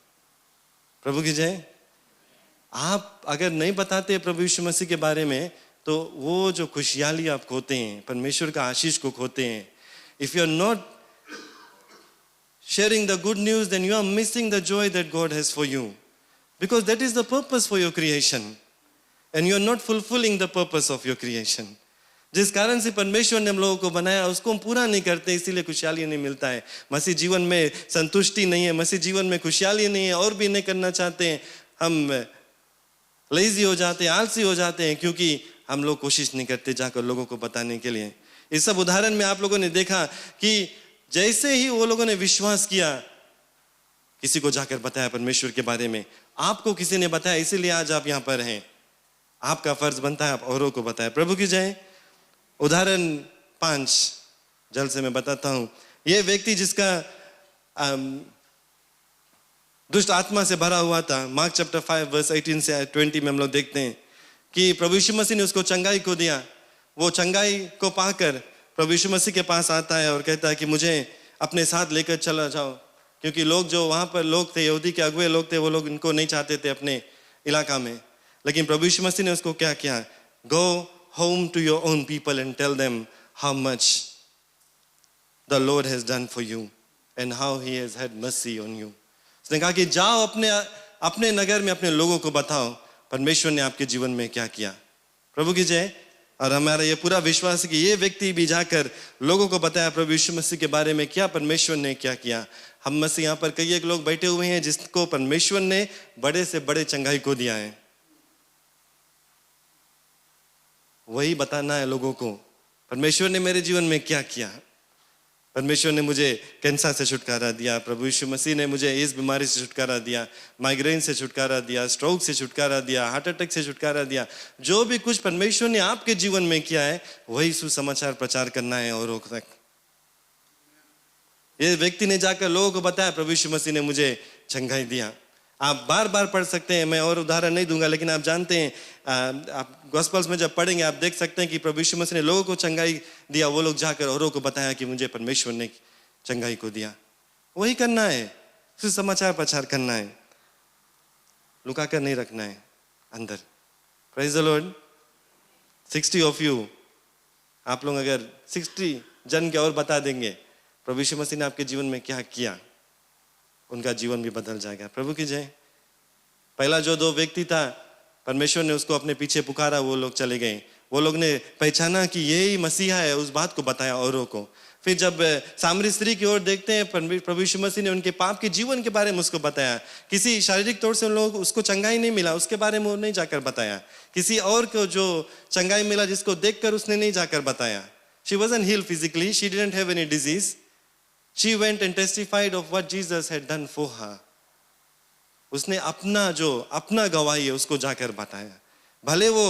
प्रभु की जय। आप अगर नहीं बताते प्रभु यीशु मसीह के बारे में तो वो जो खुशहाली आप खोते हैं, परमेश्वर का आशीष को खोते हैं। If you are not sharing the good news, then you are missing the joy that God has for you, because that is the purpose for your creation and you are not fulfilling the purpose of your creation. जिस कारण से परमेश्वर ने हम लोगों को बनाया उसको हम पूरा नहीं करते, इसीलिए खुशहाली नहीं मिलता है। मसीह जीवन में संतुष्टि नहीं है, मसीह जीवन में खुशहाली नहीं है, और भी नहीं करना चाहते हैं। हम लेजी हो जाते हैं, आलसी हो जाते हैं, क्योंकि हम लोग कोशिश नहीं करते जाकर लोगों को बताने के लिए। इस सब उदाहरण में आप लोगों ने देखा कि जैसे ही वो लोगों ने विश्वास किया, किसी को जाकर बताया परमेश्वर के बारे में। आपको किसी ने बताया, इसीलिए आज आप यहाँ पर हैं। आपका फर्ज बनता है आप औरों को बताएं। प्रभु की जय। उदाहरण 5 जल्द से मैं बताता हूं। ये व्यक्ति जिसका दुष्ट आत्मा से भरा हुआ था, मार्क चैप्टर 5 वर्स 18 से 20 में हम लोग देखते हैं कि प्रभु यीशु मसीह ने उसको चंगाई को दिया। वो चंगाई को पाकर प्रभु यीशु मसीह के पास आता है और कहता है कि मुझे अपने साथ लेकर चला जाओ, क्योंकि लोग जो वहां पर लोग थे, यहूदी के अगुए लोग थे, वो लोग इनको नहीं चाहते थे अपने इलाका में। लेकिन प्रभु यीशु मसीह ने उसको क्या किया? Go home to your own people and tell them how much the Lord has done for you and how he has had mercy on you. उसने कहा कि जाओ अपने नगर में अपने लोगों को बताओ परमेश्वर ने आपके जीवन में क्या किया। प्रभु की जय। और हमारा ये पूरा विश्वास है कि ये व्यक्ति भी जाकर लोगों को बताया प्रभु यीशु मसीह के बारे में क्या परमेश्वर ने क्या किया। हम में से यहाँ पर कई एक लोग बैठे हुए हैं जिसको परमेश्वर ने बड़े से बड़े चंगाई को दिया है। वही बताना है लोगों को, परमेश्वर ने मेरे जीवन में क्या किया। परमेश्वर ने मुझे कैंसर से छुटकारा दिया, प्रभु यीशु मसीह ने मुझे इस बीमारी से छुटकारा दिया, माइग्रेन से छुटकारा दिया, स्ट्रोक से छुटकारा दिया, हार्ट अटैक से छुटकारा दिया। जो भी कुछ परमेश्वर ने आपके जीवन में किया है वही सुसमाचार प्रचार करना है औरों तक। ये व्यक्ति ने जाकर लोगों को बताया प्रभु यीशु मसीह ने मुझे चंगाई दिया। आप बार बार पढ़ सकते हैं, मैं और उदाहरण नहीं दूंगा, लेकिन आप जानते हैं, आप गॉस्पेल्स में जब पढ़ेंगे आप देख सकते हैं कि प्रभु यीशु मसीह ने लोगों को चंगाई दिया। वो लोग जाकर औरों को बताया कि मुझे परमेश्वर ने चंगाई को दिया। वही करना है, सुसमाचार प्रचार करना है, लुका कर नहीं रखना है अंदर। Praise the Lord. 60 of you, आप लोग अगर 60 जन के और बता देंगे प्रभु यीशु मसीह ने आपके जीवन में क्या किया, उनका जीवन भी बदल जाएगा। प्रभु की जय। पहला जो 2 व्यक्ति था, परमेश्वर ने उसको अपने पीछे पुकारा, वो लोग चले गए। वो लोग ने पहचाना कि यही मसीहा है, उस बात को बताया औरों को। फिर जब सामरी स्त्री की ओर देखते हैं, प्रभु यीशु मसीह ने उनके पाप के जीवन के बारे में उसको बताया। किसी शारीरिक तौर से उन लोग उसको चंगाई नहीं मिला, उसके बारे में वो नहीं जाकर बताया। किसी और को जो चंगाई मिला जिसको देखकर उसने नहीं जाकर बताया। She wasn't healed physically, she didn't have any disease. She went and testified of what Jesus had done for her. उसने अपना गवाही है उसको जाकर बताया। भले वो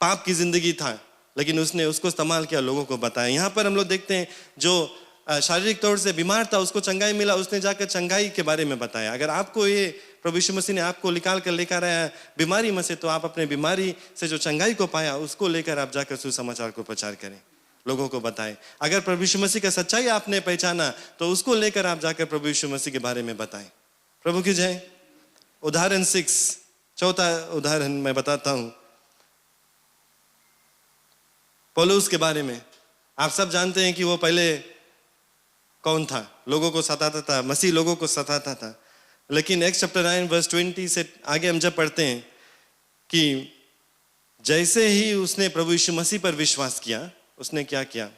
पाप की जिंदगी था, लेकिन उसने उसको इस्तेमाल किया, लोगों को बताया। यहाँ पर हम लोग देखते हैं जो शारीरिक तौर से बीमार था उसको चंगाई मिला, उसने जाकर चंगाई के बारे में बताया। अगर आपको ये प्रभु यीशु मसीह ने आपको निकाल कर लेकर आया बीमारी में से, तो आप अपने बीमारी से जो चंगाई को पाया उसको लेकर आप जाकर सुसमाचार को प्रचार करें, लोगों को बताएं। अगर प्रभु यीशु मसीह का सच्चाई आपने पहचाना तो उसको लेकर आप जाकर प्रभु यीशु मसीह के बारे में बताएं। प्रभु की जय। उदाहरण 6, चौथा उदाहरण मैं बताता हूं पौलुस के बारे में। आप सब जानते हैं कि वो पहले कौन था, लोगों को सताता था, मसीह लोगों को सताता था। लेकिन एक्ट्स चैप्टर 9 वर्स 20 से आगे हम जब पढ़ते हैं कि जैसे ही उसने प्रभु यीशु मसीह पर विश्वास किया, उसने क्या किया।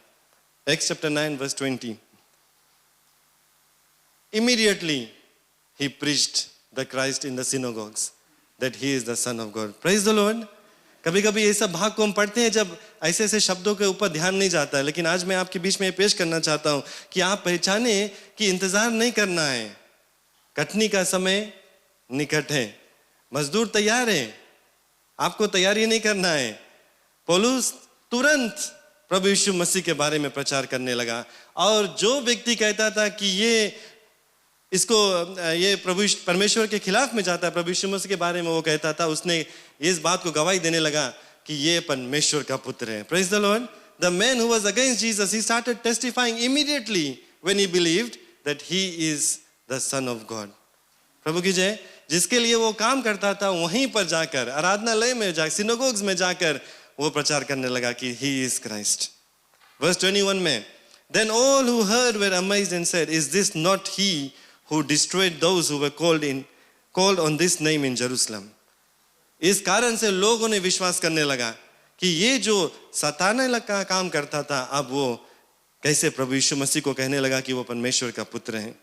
Acts chapter 9 verse 20, immediately he preached the Christ in the synagogues that he is the son of God. Praise the Lord. कभी कभी ये सब भाग को हम पढ़ते हैं जब ऐसे ऐसे शब्दों के ऊपर ध्यान नहीं जाता है, लेकिन आज मैं आपके बीच में पेश करना चाहता हूं कि आप पहचाने कि इंतजार नहीं करना है, कटनी का समय निकट है, मजदूर तैयार है, आपको तैयारी नहीं करना है। पौलुस तुरंत प्रभु यीशु मसीह के बारे में प्रचार करने लगा, और जो व्यक्ति कहता था कि ये प्रभु परमेश्वर के खिलाफ में जाता है, प्रभु यीशु मसीह के बारे में वो कहता था, उसने इस बात को गवाही देने लगा कि ये परमेश्वर का पुत्र है। Praise the Lord. The man who was against Jesus, he started testifying immediately when he believed that he is the son of God. प्रभु की जय। जिसके लिए वो काम करता था वहीं पर जाकर, आराधनालय में जाकर, सिनेगोग्स में जाकर वो प्रचार करने लगा कि he is Christ. Verse 21 में, then all who heard were amazed and said, is this not he who destroyed those who were called on this name in Jerusalem? इस कारण से लोगों ने विश्वास करने लगा कि ये जो सताने का काम करता था, अब वो कैसे प्रभु यीशु मसीह को कहने लगा कि वो परमेश्वर का पुत्र है।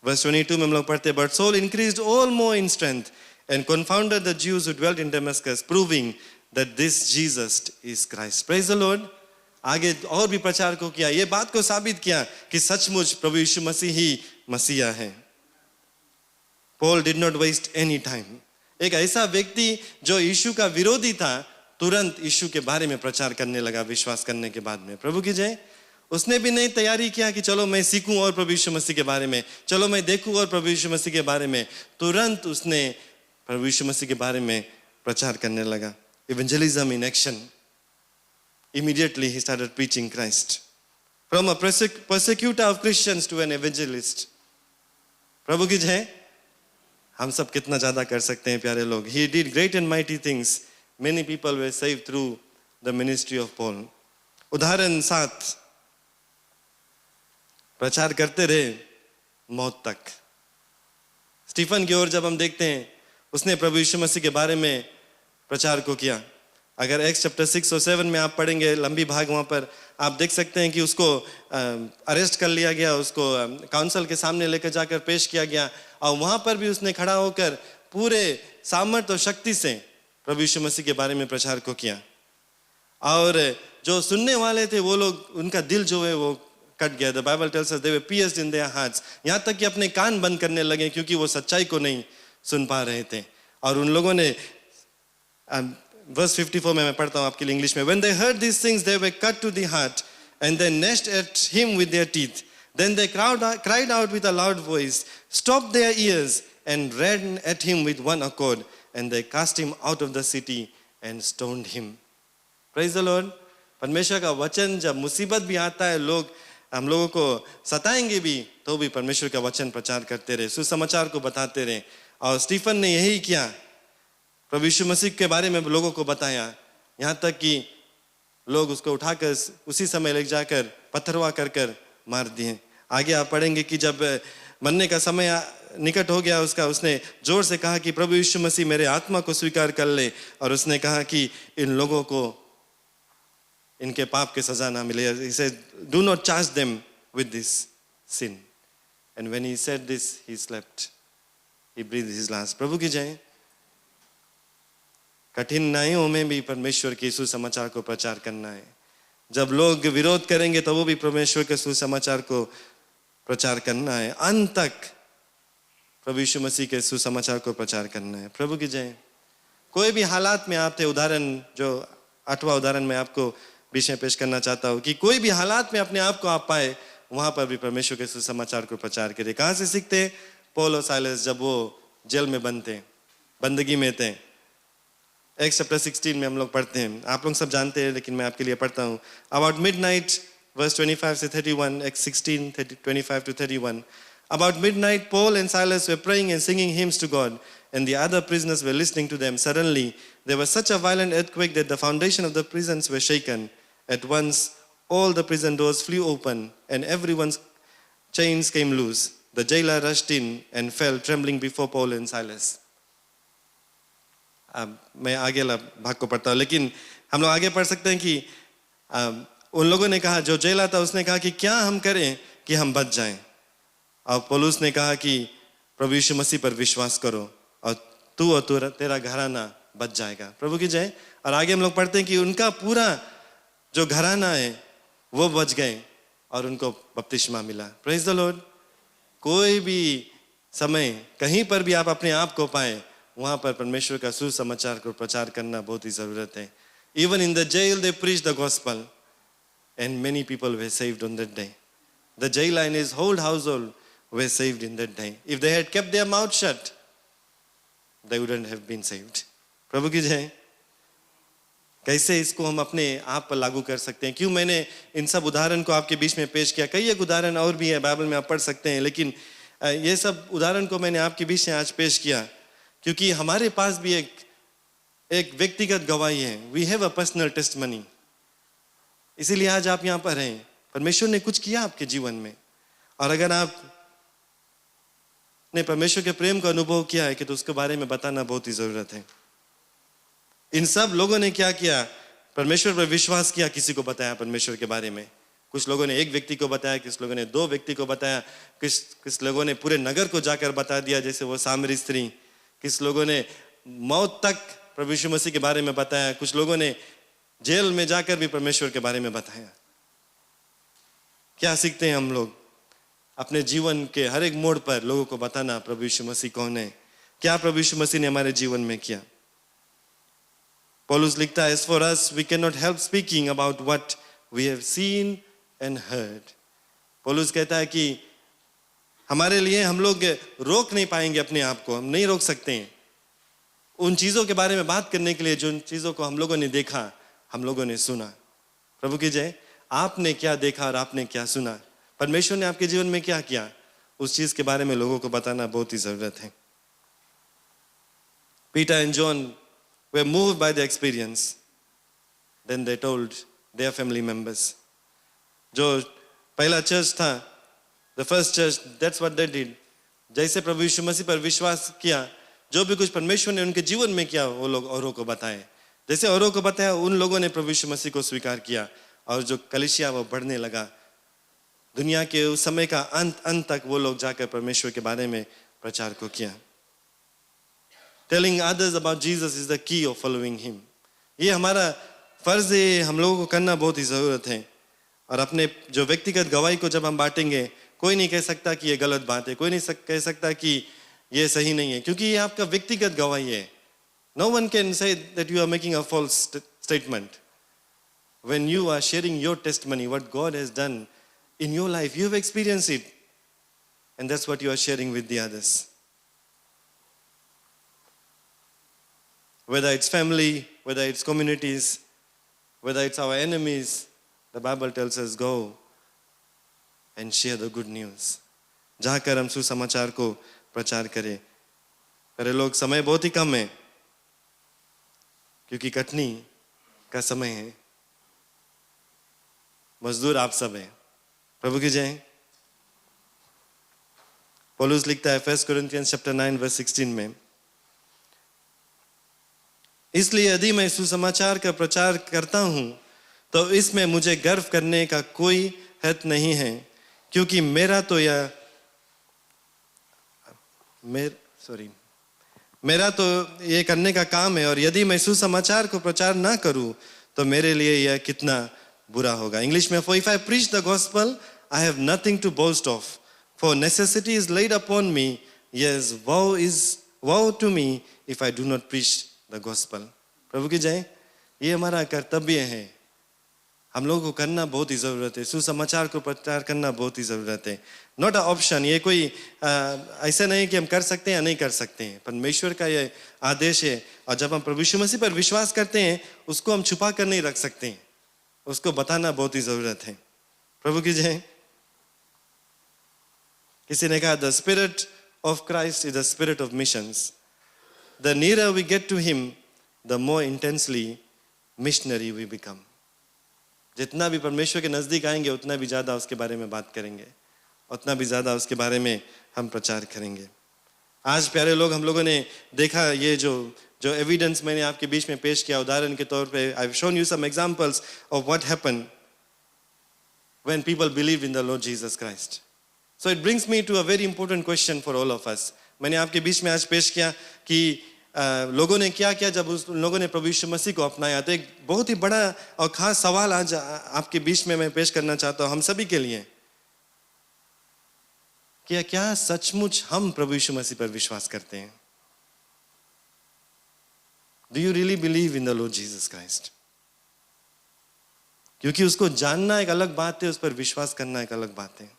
Verse 22 में हम लोग पढ़ते हैं, but Saul increased all more in strength and confounded the Jews who dwelt in Damascus, proving that this Jesus is Christ. Praise the Lord. आगे और भी प्रचार को किया, ये बात को साबित किया कि सचमुच प्रभु यीशु मसीह ही मसीहा है। Paul did not waste any time. एक ऐसा व्यक्ति जो यीशु का विरोधी था, तुरंत यीशु के बारे में प्रचार करने लगा विश्वास करने के बाद में। प्रभु की जय। उसने भी नहीं तैयारी किया कि चलो मैं सीखूं और प्रभु यीशु मसीह के बारे में, चलो मैं देखूं और प्रभु यीशु मसीह के बारे में। तुरंत उसने प्रभु यीशु मसीह के बारे में प्रचार करने लगा। Evangelism in action. Immediately he started preaching Christ. From a persecutor of Christians to an evangelist. प्रभु की जय। हम सब कितना ज्यादा कर सकते हैं प्यारे लोग। He did great and mighty things. Many people were saved through the ministry of Paul. उदाहरण 7, प्रचार करते रहे मौत तक। स्टीफन की ओर जब हम देखते हैं, उसने प्रभु यीशु मसीह के बारे में प्रचार को किया। अगर एक्ट्स चैप्टर 6 और 7 में आप पढ़ेंगे लंबी भाग, वहाँ पर आप देख सकते हैं कि उसको अरेस्ट कर लिया गया, उसको काउंसिल के सामने लेकर जाकर पेश किया गया, और वहाँ पर भी उसने खड़ा होकर पूरे सामर्थ्य और शक्ति से प्रभु यीशु मसीह के बारे में प्रचार को किया। और जो सुनने वाले थे वो लोग, उनका दिल जो है वो कट गया। The Bible tells us they were pierced in their hearts. यहाँ तक कि अपने कान बंद करने लगे क्योंकि वो सच्चाई को नहीं सुन पा रहे थे। और उन लोगों ने verse 54 में मैं पढ़ता हूँ आपके लिए इंग्लिश में, when they heard these things they were cut to the heart and they gnashed at him with their teeth. Then they cried out with a loud voice, stopped their ears and ran at him with one accord, and they cast him out of the city and stoned him. Praise the Lord. परमेश्वर का वचन जब मुसीबत भी आता है, लोग हम लोगों को सताएंगे भी, तो भी परमेश्वर का वचन प्रचार करते रहे, सुसमाचार को बताते रहे। और स्टीफन ने यही किया, प्रभु यीशु मसीह के बारे में लोगों को बताया, यहाँ तक कि लोग उसको उठाकर उसी समय ले जाकर पत्थरवा कर कर मार दिए। आगे आप पढ़ेंगे कि जब मरने का समय निकट हो गया उसका, उसने जोर से कहा कि प्रभु यीशु मसीह मेरे आत्मा को स्वीकार कर ले, और उसने कहा कि इन लोगों को इनके पाप की सजा ना मिले। He said, do not charge them with this sin. And when he said this, he slept. He breathed his last. प्रभु की जय। कठिनाइयों में भी परमेश्वर के सुसमाचार को प्रचार करना है। जब लोग विरोध करेंगे तो वो भी परमेश्वर के सुसमाचार को प्रचार करना है। अंत तक प्रभु यीशु मसीह के सुसमाचार को प्रचार करना है। प्रभु की जय। कोई भी हालात में आप थे, उदाहरण जो 8वां उदाहरण मैं आपको बीच में पेश करना चाहता हूँ कि कोई भी हालात में अपने आप को आप पाए, वहां पर भी परमेश्वर के सुसमाचार को प्रचार करें। कहाँ से सीखते हैं? पौल और साइलस जब वो जेल में बंद थे, बंदगी में थे। एक्ट्स चैप्टर 16 में हम लोग पढ़ते हैं, आप लोग सब जानते हैं लेकिन मैं आपके लिए पढ़ता हूँ। About midnight verse 25 to 31, Acts 16, 25 to 31. About midnight, Paul and Silas were praying and singing hymns to God, and the other prisoners were listening to them. Suddenly, there was such a violent earthquake that the foundation of the prisons were shaken. At once, all the prison doors flew open, and everyone's chains came loose. The jailer rushed in and fell trembling before Paul and Silas. अब मैं आगे भाग को पढ़ता हूँ, लेकिन हम लोग आगे पढ़ सकते हैं कि उन लोगों ने कहा, जो जेला था उसने कहा कि क्या हम करें कि हम बच जाएं। और पौलुस ने कहा कि प्रभु यीशु मसीह पर विश्वास करो और तू और तेरा घराना बच जाएगा। प्रभु की जय। और आगे हम लोग पढ़ते हैं कि उनका पूरा जो घराना है वो बच गए और उनको बपतिस्मा मिला। Praise the Lord. कोई भी समय कहीं पर भी आप अपने आप को पाए, वहां पर परमेश्वर का सुसमाचार को प्रचार करना बहुत ही जरूरत है। Even in the jail they preached the gospel and many people were saved on that day. The jailer and his whole household were saved in that day. If they had kept their mouth shut, they wouldn't have been saved. प्रभु की जय। कैसे इसको हम अपने आप पर लागू कर सकते हैं? क्यों मैंने इन सब उदाहरण को आपके बीच में पेश किया? कई एक उदाहरण और भी है बाइबल में, आप पढ़ सकते हैं, लेकिन ये सब उदाहरण को मैंने आपके बीच में आज पेश किया क्योंकि हमारे पास भी एक व्यक्तिगत गवाही है। We have a personal testimony. इसीलिए आज आप यहाँ पर हैं। परमेश्वर ने कुछ किया आपके जीवन में, और अगर आप ने परमेश्वर के प्रेम का अनुभव किया है कि तो उसके बारे में बताना बहुत ही जरूरत है। इन सब लोगों ने क्या किया? परमेश्वर पर विश्वास किया, किसी को बताया परमेश्वर के बारे में। कुछ लोगों ने एक व्यक्ति को बताया, कुछ लोगों ने 2 व्यक्ति को बताया, कुछ लोगों ने पूरे नगर को जाकर बता दिया, जैसे वो सामरी स्त्री। कुछ लोगों ने मौत तक प्रभु यीशु मसीह के बारे में बताया। कुछ लोगों ने जेल में जाकर भी परमेश्वर के बारे में बताया। क्या सीखते हैं हम लोग? अपने जीवन के हर एक मोड़ पर लोगों को बताना प्रभु यीशु मसीह कौन है, क्या प्रभु यीशु मसीह ने हमारे जीवन में किया। पौलुस लिखता है, as for us we cannot help speaking about what we have seen and heard. पौलुस कहता है कि हमारे लिए हम लोग रोक नहीं पाएंगे अपने आप को, हम नहीं रोक सकते हैं उन चीजों के बारे में बात करने के लिए जो चीजों को हम लोगों ने देखा, हम लोगों ने सुना। प्रभु की जय। आपने क्या देखा और आपने क्या सुना? परमेश्वर ने आपके जीवन में क्या किया? उस चीज के बारे में लोगों को बताना बहुत ही जरूरत है। Peter and John were moved by the experience. Then they told their family members. जो पहला चर्च था, the first church, that's what they did. जैसे प्रभु यीशु मसीह पर विश्वास किया, जो भी कुछ परमेश्वर ने उनके जीवन में किया वो लोग औरों को बताए। जैसे औरों को बताया, उन लोगों ने प्रभु यीशु मसीह को स्वीकार किया, और जो कलीसिया वो बढ़ने लगा। दुनिया के उस समय का अंत तक वो लोग जाकर परमेश्वर के बारे में प्रचार को किया। Telling others about Jesus is the key of following him. ये हमारा फर्ज है, हम लोगों को करना बहुत ही जरूरत है। और अपने जो व्यक्तिगत गवाही को जब हम बांटेंगे, कोई नहीं कह सकता कि ये गलत बात है, कोई नहीं कह सकता कि ये सही नहीं है, क्योंकि ये आपका व्यक्तिगत गवाही है। No one can say that you are making a false statement. When you are sharing your testimony, what God has done in your life, you have experienced it, and that's what you are sharing with the others. Whether it's family, whether it's communities, whether it's our enemies, the Bible tells us go and share the good news. जाकर हम सुसमाचार को प्रचार करें। अरे लोग, समय बहुत ही कम है क्योंकि कटनी का समय है। मजदूर आप सब हैं। प्रभु की जय। पौलुस लिखता है 1 Corinthians chapter 9 verse 16 में, इसलिए यदि मैं सुसमाचार का प्रचार करता हूं तो इसमें मुझे गर्व करने का कोई हक नहीं है, क्योंकि मेरा तो ये करने का काम है, और यदि मैं सुसमाचार को प्रचार ना करूं तो मेरे लिए यह कितना बुरा होगा। इंग्लिश में, for if I preach the gospel, I have nothing to boast of, for necessity is laid upon me, yes, woe to me if I do not preach the gospel. प्रभु की जय। ये हमारा कर्तव्य है, हम लोगों को करना बहुत ही ज़रूरत है, सुसमाचार को प्रचार करना बहुत ही ज़रूरत है। नॉट अ ऑप्शन, ये कोई ऐसा नहीं कि हम कर सकते हैं या नहीं कर सकते हैं, परमेश्वर का ये आदेश है। और जब हम प्रभु यीशु मसीह पर विश्वास करते हैं, उसको हम छुपा कर नहीं रख सकते हैं, उसको बताना बहुत ही ज़रूरत है। प्रभु की जय। किसी ने कहा, the spirit of Christ is the spirit of missions. The nearer we get to him, the more intensely missionary we become. जितना भी परमेश्वर के नज़दीक आएंगे, उतना भी ज़्यादा उसके बारे में बात करेंगे, उतना भी ज़्यादा उसके बारे में हम प्रचार करेंगे। आज प्यारे लोग, हम लोगों ने देखा ये जो एविडेंस मैंने आपके बीच में पेश किया, उदाहरण के तौर पे I have shown you some examples of what happened when people believe in the Lord Jesus Christ. So it brings me to a very important question for all of us. मैंने आपके बीच में आज पेश किया कि लोगों ने क्या किया जब उन लोगों ने प्रभु यीशु मसीह को अपनाया। तो एक बहुत ही बड़ा और खास सवाल आज आपके बीच में मैं पेश करना चाहता हूं हम सभी के लिए, कि क्या सचमुच हम प्रभु यीशु मसीह पर विश्वास करते हैं? Do you really believe in the Lord Jesus Christ? क्योंकि उसको जानना एक अलग बात है, उस पर विश्वास करना एक अलग बात है।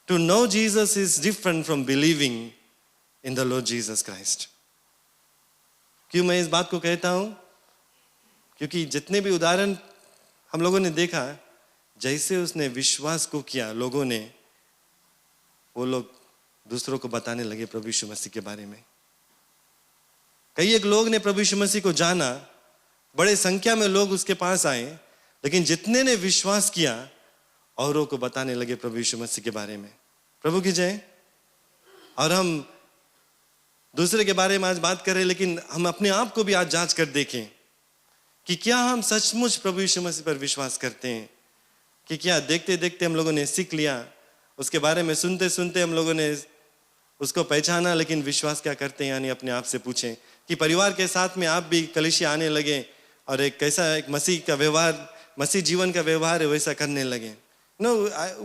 To know Jesus is different from believing in the Lord Jesus Christ. क्यों मैं इस बात को कहता हूं? क्योंकि जितने भी उदाहरण हम लोगों ने देखा, जैसे उसने विश्वास को किया लोगों ने, वो लोग दूसरों को बताने लगे प्रभु यीशु मसीह के बारे में। कई एक लोग ने प्रभु यीशु मसीह को जाना, बड़े संख्या में लोग उसके पास आए, लेकिन जितने ने विश्वास किया औरों को बताने लगे प्रभु यीशु मसीह के बारे में। प्रभु की जय। और हम दूसरे के बारे में आज बात करें, लेकिन हम अपने आप को भी आज जांच कर देखें कि क्या हम सचमुच प्रभु यीशु मसीह पर विश्वास करते हैं, कि क्या देखते देखते हम लोगों ने सीख लिया, उसके बारे में सुनते सुनते हम लोगों ने उसको पहचाना, लेकिन विश्वास क्या करते हैं? यानी अपने आप से पूछें कि परिवार के साथ में आप भी कलीसिया आने लगे और एक कैसा एक मसीह का व्यवहार, मसीह जीवन का व्यवहार है, वैसा करने लगे। No,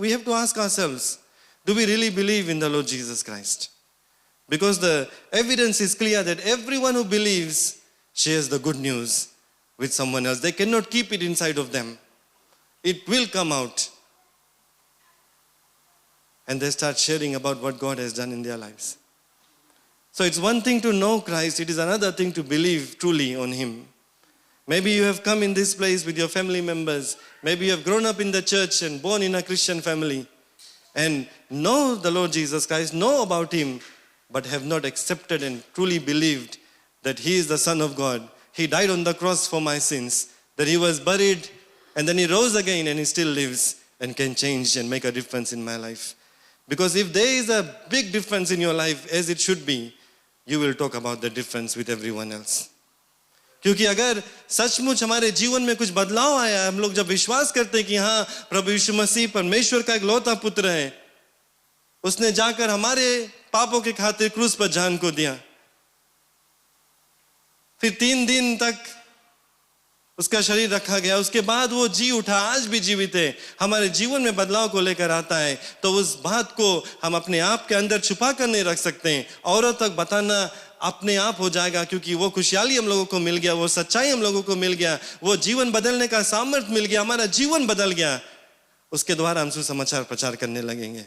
we have to ask ourselves, do we really believe in the Lord Jesus Christ? Because the evidence is clear that everyone who believes shares the good news with someone else. They cannot keep it inside of them. It will come out. And they start sharing about what God has done in their lives. So it's one thing to know Christ, it is another thing to believe truly on Him. Maybe you have come in this place with your family members. Maybe you have grown up in the church and born in a Christian family and know the Lord Jesus Christ, know about Him, but have not accepted and truly believed that He is the Son of God. He died on the cross for my sins, that He was buried, and then He rose again and He still lives and can change and make a difference in my life. Because if there is a big difference in your life, as it should be, you will talk about the difference with everyone else. क्योंकि अगर सचमुच हमारे जीवन में कुछ बदलाव आया, हम लोग जब विश्वास करते हैं कि हाँ प्रभु यीशु मसीह परमेश्वर का इकलौता पुत्र है, उसने जाकर हमारे पापों के खातिर क्रूस पर जान को दिया, फिर 3 दिन तक उसका शरीर रखा गया, उसके बाद वो जी उठा, आज भी जीवित है, हमारे जीवन में बदलाव को लेकर आता है, तो उस बात को हम अपने आप के अंदर छुपा कर नहीं रख सकते हैं। औरों तक बताना अपने आप हो जाएगा, क्योंकि वो खुशहाली हम लोगों को मिल गया, वो सच्चाई हम लोगों को मिल गया, वो जीवन बदलने का सामर्थ्य मिल गया, हमारा जीवन बदल गया, उसके द्वारा हम सुसमाचार प्रचार करने लगेंगे।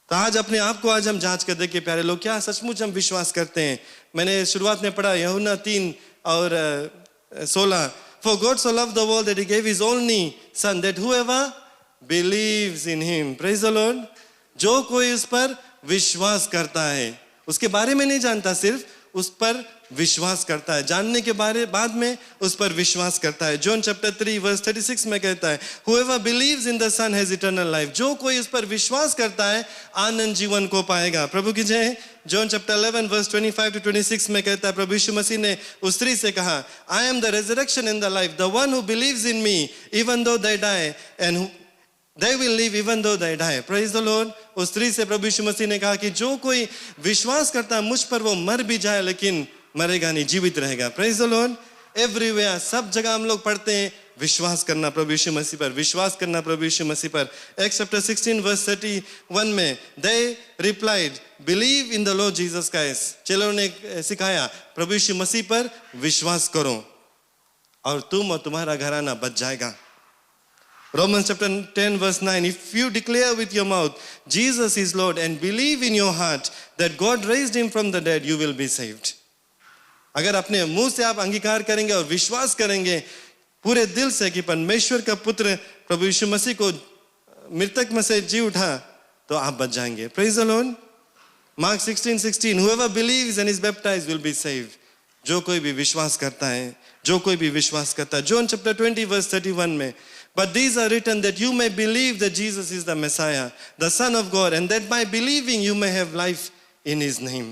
तो आज अपने आप को आज हम जांच कर देखें प्यारे लोग, क्या सचमुच हम विश्वास करते हैं? मैंने शुरुआत में पढ़ा यूहन्ना 3 और 16, For God so loved the world that He gave His only Son, that whoever believes in Him, praise the Lord, जो कोई उस पर विश्वास करता है, उसके बारे में नहीं जानता, सिर्फ उस पर विश्वास करता है, जानने के बाद में उस पर विश्वास करता है। जॉन चैप्टर 3 वर्स 36 में कहता है, Whoever believes in the Son has eternal life, जो कोई उस पर विश्वास करता है आनंद जीवन को पाएगा। प्रभु की जय। जॉन चैप्टर 11 वर्स 25 to 26 में कहता है, प्रभु यीशु मसीह ने उस स्त्री से कहा, I am the resurrection and the life, the one who believes in me, even though they die, and they will live even though they die. Praise the Lord. उस स्त्री से प्रभु यीशु मसीह ने कहा कि जो कोई विश्वास करता है मुझ पर, वो मर भी जाए लेकिन मरेगा नहीं, जीवित रहेगा। Praise the Lord. Everywhere, सब जगह हम लोग पढ़ते हैं विश्वास करना प्रभु यीशु मसीह पर, विश्वास करना प्रभु यीशु मसीह पर। Acts chapter 16 verse 31 में they replied, believe in the Lord Jesus Christ. चेलों ने सिखाया प्रभु यीशु मसीह पर विश्वास करो। और तुम और तुम्हारा घराना बच जाएगा। Romans chapter 10 verse 9, if you declare with your mouth Jesus is Lord and believe in your heart that God raised him from the dead, you will be saved. अगर अपने मुंह से आप अंगीकार करेंगे और विश्वास करेंगे पूरे दिल से कि परमेश्वर का पुत्र प्रभु यीशु मसीह को मृतक में से जी उठा, तो आप बच जाएंगे। Praise the Lord. Mark 16:16, whoever believes and is baptized will be saved. जो कोई भी विश्वास करता है, जो कोई भी विश्वास करता है। John chapter 20 verse 31 में, but these are written that you may believe that Jesus is the Messiah, the Son of God, and that by believing you may have life in his name.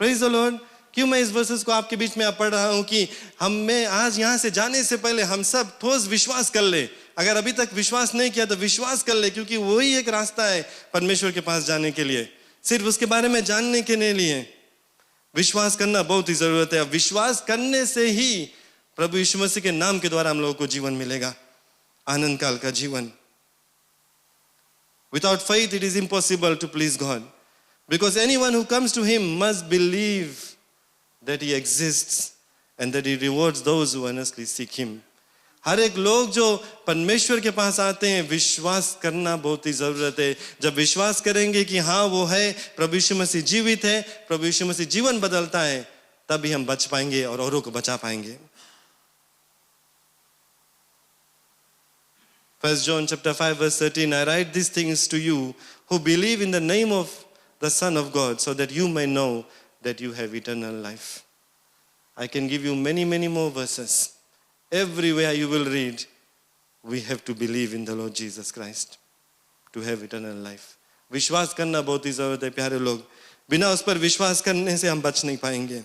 Praise the Lord. क्यों मैं इस versus को आपके बीच में पढ़ रहा हूं कि हमें आज यहां से जाने से पहले हम सब ठोस विश्वास कर ले। अगर अभी तक विश्वास नहीं किया तो विश्वास कर ले, क्योंकि वही एक रास्ता है परमेश्वर के पास जाने के लिए। सिर्फ उसके बारे में जानने के लिए विश्वास करना बहुत ही जरूरत है। विश्वास करने से ही प्रभु यीशु मसीह के नाम के द्वारा हम लोगों को जीवन मिलेगा, आनंद काल का जीवन। Without faith it is impossible to please God, because anyone who comes to him must believe that he exists and that he rewards those who earnestly seek him. हर एक लोग जो परमेश्वर के पास आते हैं, विश्वास करना बहुत ही जरूरत है। जब विश्वास करेंगे कि हाँ वो है, प्रभु यीशु मसीह जीवित है, प्रभु यीशु मसीह जीवन बदलता है, तभी हम बच पाएंगे और औरों को बचा पाएंगे। 1 John chapter 5 verse 13, I write these things to you who believe in the name of the Son of God, so that you may know that you have eternal life. I can give you many more verses. Everywhere you will read, we have to believe in the Lord Jesus Christ to have eternal life. विश्वास करना बहुत ही जरूरत है प्यारे लोग। बिना उस पर विश्वास करने से हम बच नहीं पाएंगे।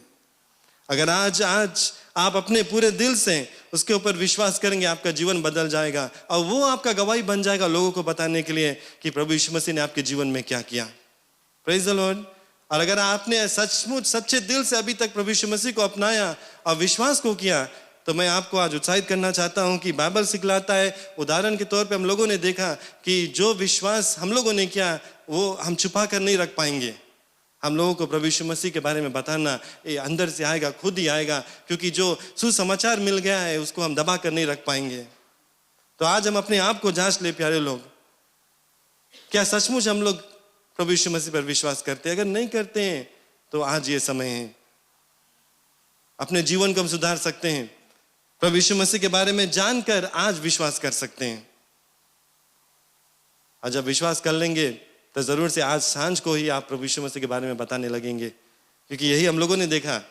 अगर आज आप अपने पूरे दिल से उसके ऊपर विश्वास करेंगे, आपका जीवन बदल जाएगा और वो आपका गवाही बन जाएगा लोगों को बताने के लिए कि प्रभु यीशु मसीह ने आपके जीवन में क्या किया। Praise the Lord. और अगर आपने सचमुच सच्चे दिल से अभी तक प्रभु यीशु मसीह को अपनाया और विश्वास को किया, तो मैं आपको आज उत्साहित करना चाहता हूं कि बाइबल सिखलाता है, उदाहरण के तौर पे हम लोगों ने देखा कि जो विश्वास हम लोगों ने किया वो हम छुपा कर नहीं रख पाएंगे। हम लोगों को प्रभु यीशु मसीह के बारे में बताना ये अंदर से आएगा, खुद ही आएगा, क्योंकि जो सुसमाचार मिल गया है उसको हम दबा कर नहीं रख पाएंगे। तो आज हम अपने आप को जांच ले प्यारे लोग, क्या सचमुच हम लोग प्रभु यीशु मसीह पर विश्वास करते हैं? अगर नहीं करते हैं तो आज ये समय है, अपने जीवन को हम सुधार सकते हैं। प्रभु यीशु मसीह के बारे में जानकर आज विश्वास कर सकते हैं। और जब विश्वास कर लेंगे तो जरूर से आज सांझ को ही आप प्रभु यीशु मसीह के बारे में बताने लगेंगे, क्योंकि यही हम लोगों ने देखा।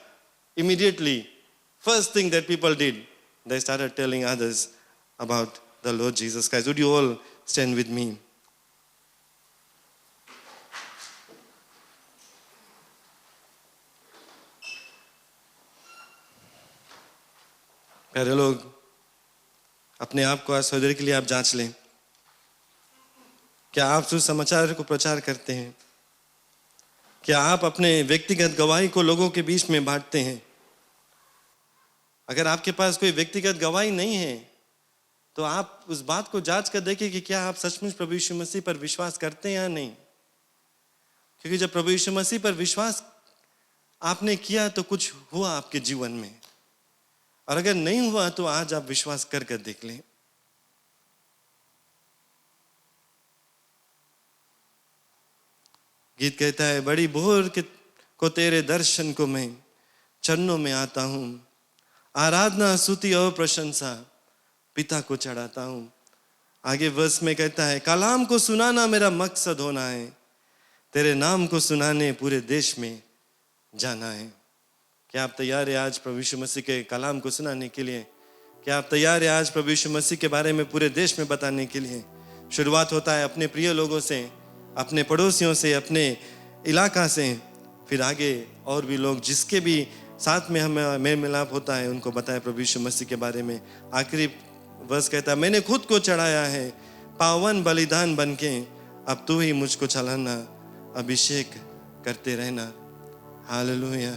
Immediately, first thing that people did, they started telling others about the Lord Jesus Christ. Would you all stand with me? प्यारे लोग, अपने आप को आज थोड़ी देर के लिए आप जांच लें। क्या आप सुसमाचार को प्रचार करते हैं? क्या आप अपने व्यक्तिगत गवाही को लोगों के बीच में बांटते हैं? अगर आपके पास कोई व्यक्तिगत गवाही नहीं है तो आप उस बात को जांच कर देखें कि क्या आप सचमुच प्रभु यीशु मसीह पर विश्वास करते हैं या नहीं। क्योंकि जब प्रभु यीशु मसीह पर विश्वास आपने किया तो कुछ हुआ आपके जीवन में, और अगर नहीं हुआ तो आज आप विश्वास कर देख लें। गीत कहता है, बड़ी भोर को तेरे दर्शन को मैं चरणों में आता हूं, आराधना स्तुति और प्रशंसा पिता को चढ़ाता हूं। आगे वर्स में कहता है, कलाम को सुनाना मेरा मकसद होना है, तेरे नाम को सुनाने पूरे देश में जाना है। क्या आप तैयार हैं आज प्रभु यीशु मसीह के कलाम को सुनाने के लिए? क्या आप तैयार हैं आज प्रभु यीशु मसीह के बारे में पूरे देश में बताने के लिए? शुरुआत होता है अपने प्रिय लोगों से, अपने पड़ोसियों से, अपने इलाका से, फिर आगे और भी लोग जिसके भी साथ में हमें मेल मिलाप होता है उनको बताए प्रभु यीशु मसीह के बारे में। आखिरी वर्स कहता है, मैंने खुद को चढ़ाया है पावन बलिदान बनके, अब तू ही मुझको चलाना, अभिषेक करते रहना। हालेलुया।